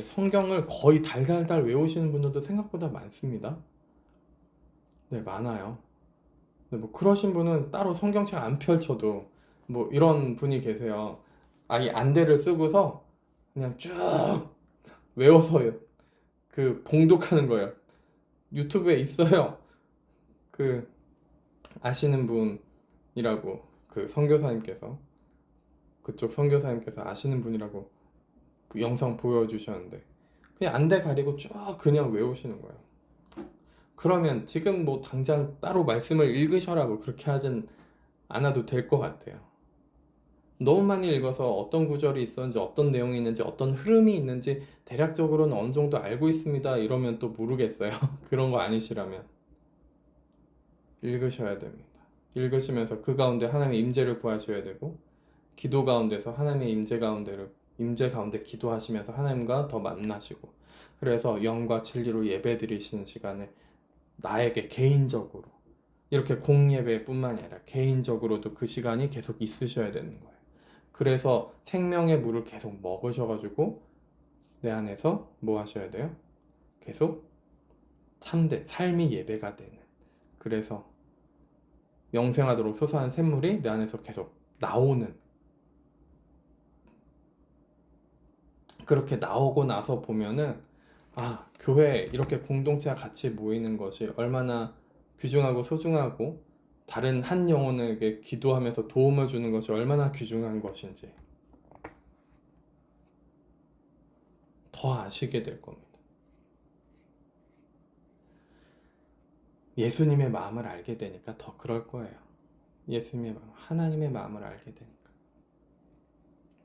성경을 거의 달달달 외우시는 분들도 생각보다 많습니다. 네, 많아요. 네, 뭐 그러신 분은 따로 성경책 안 펼쳐도 뭐 이런 분이 계세요. 아예 안대를 쓰고서 그냥 쭉 외워서 그 봉독하는 거예요. 유튜브에 있어요. 그 아시는 분이라고, 그 선교사님께서, 그쪽 선교사님께서 아시는 분이라고 그 영상 보여주셨는데 그냥 안대 가리고 쭉 그냥 외우시는 거예요. 그러면 지금 뭐 당장 따로 말씀을 읽으셔라고 그렇게 하진 않아도 될 것 같아요. 너무 많이 읽어서 어떤 구절이 있었는지, 어떤 내용이 있는지, 어떤 흐름이 있는지 대략적으로는 어느 정도 알고 있습니다. 이러면 또 모르겠어요. 그런 거 아니시라면 읽으셔야 됩니다. 읽으시면서 그 가운데 하나님의 임재를 구하셔야 되고, 기도 가운데서 하나님의 임재 가운데 기도하시면서 하나님과 더 만나시고, 그래서 영과 진리로 예배드리시는 시간에 나에게 개인적으로 이렇게 공예배뿐만이 아니라 개인적으로도 그 시간이 계속 있으셔야 되는 거예요. 그래서 생명의 물을 계속 먹으셔가지고 내 안에서 뭐 하셔야 돼요? 계속 참된 삶이 예배가 되는. 그래서 영생하도록 솟아난 샘물이 내 안에서 계속 나오는, 그렇게 나오고 나서 보면은 교회 이렇게 공동체와 같이 모이는 것이 얼마나 귀중하고 소중하고, 다른 한 영혼에게 기도하면서 도움을 주는 것이 얼마나 귀중한 것인지 더 아시게 될 겁니다. 예수님의 마음을 알게 되니까 더 그럴 거예요. 예수님의 마음, 하나님의 마음을 알게 되니까.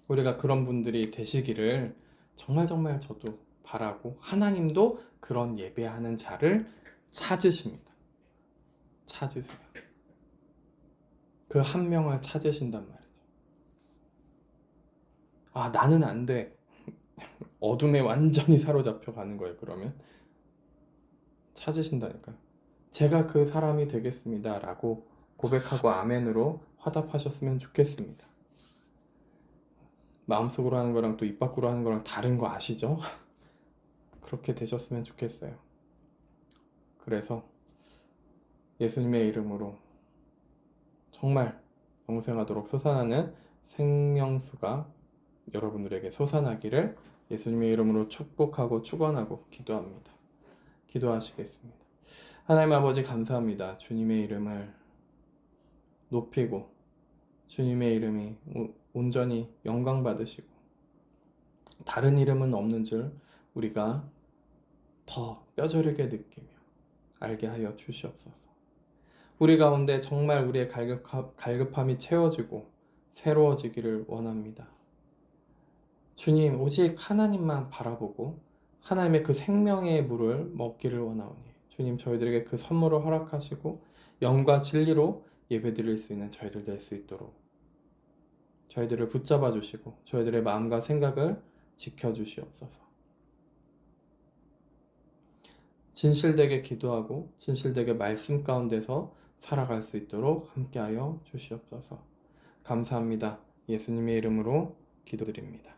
우리가 그런 분들이 되시기를 정말 정말 저도 바라고, 하나님도 그런 예배하는 자를 찾으십니다. 찾으세요. 그 한 명을 찾으신단 말이죠. 나는 안 돼. 어둠에 완전히 사로잡혀 가는 거예요. 그러면 찾으신다니까요. 제가 그 사람이 되겠습니다 라고 고백하고 아멘으로 화답하셨으면 좋겠습니다. 마음속으로 하는 거랑 또 입 밖으로 하는 거랑 다른 거 아시죠? 그렇게 되셨으면 좋겠어요. 그래서 예수님의 이름으로 정말 영생하도록 솟아나는 생명수가 여러분들에게 솟아나기를 예수님의 이름으로 축복하고 축원하고 기도합니다. 기도하시겠습니다. 하나님 아버지, 감사합니다. 주님의 이름을 높이고 주님의 이름이 온전히 영광 받으시고 다른 이름은 없는 줄 우리가 더 뼈저리게 느끼며 알게 하여 주시옵소서. 우리 가운데 정말 우리의 갈급함이 채워지고 새로워지기를 원합니다. 주님, 오직 하나님만 바라보고 하나님의 그 생명의 물을 먹기를 원하오니 주님, 저희들에게 그 선물을 허락하시고 영과 진리로 예배드릴 수 있는 저희들 될 수 있도록 저희들을 붙잡아 주시고 저희들의 마음과 생각을 지켜주시옵소서. 진실되게 기도하고 진실되게 말씀 가운데서 살아갈 수 있도록 함께하여 주시옵소서. 감사합니다. 예수님의 이름으로 기도드립니다.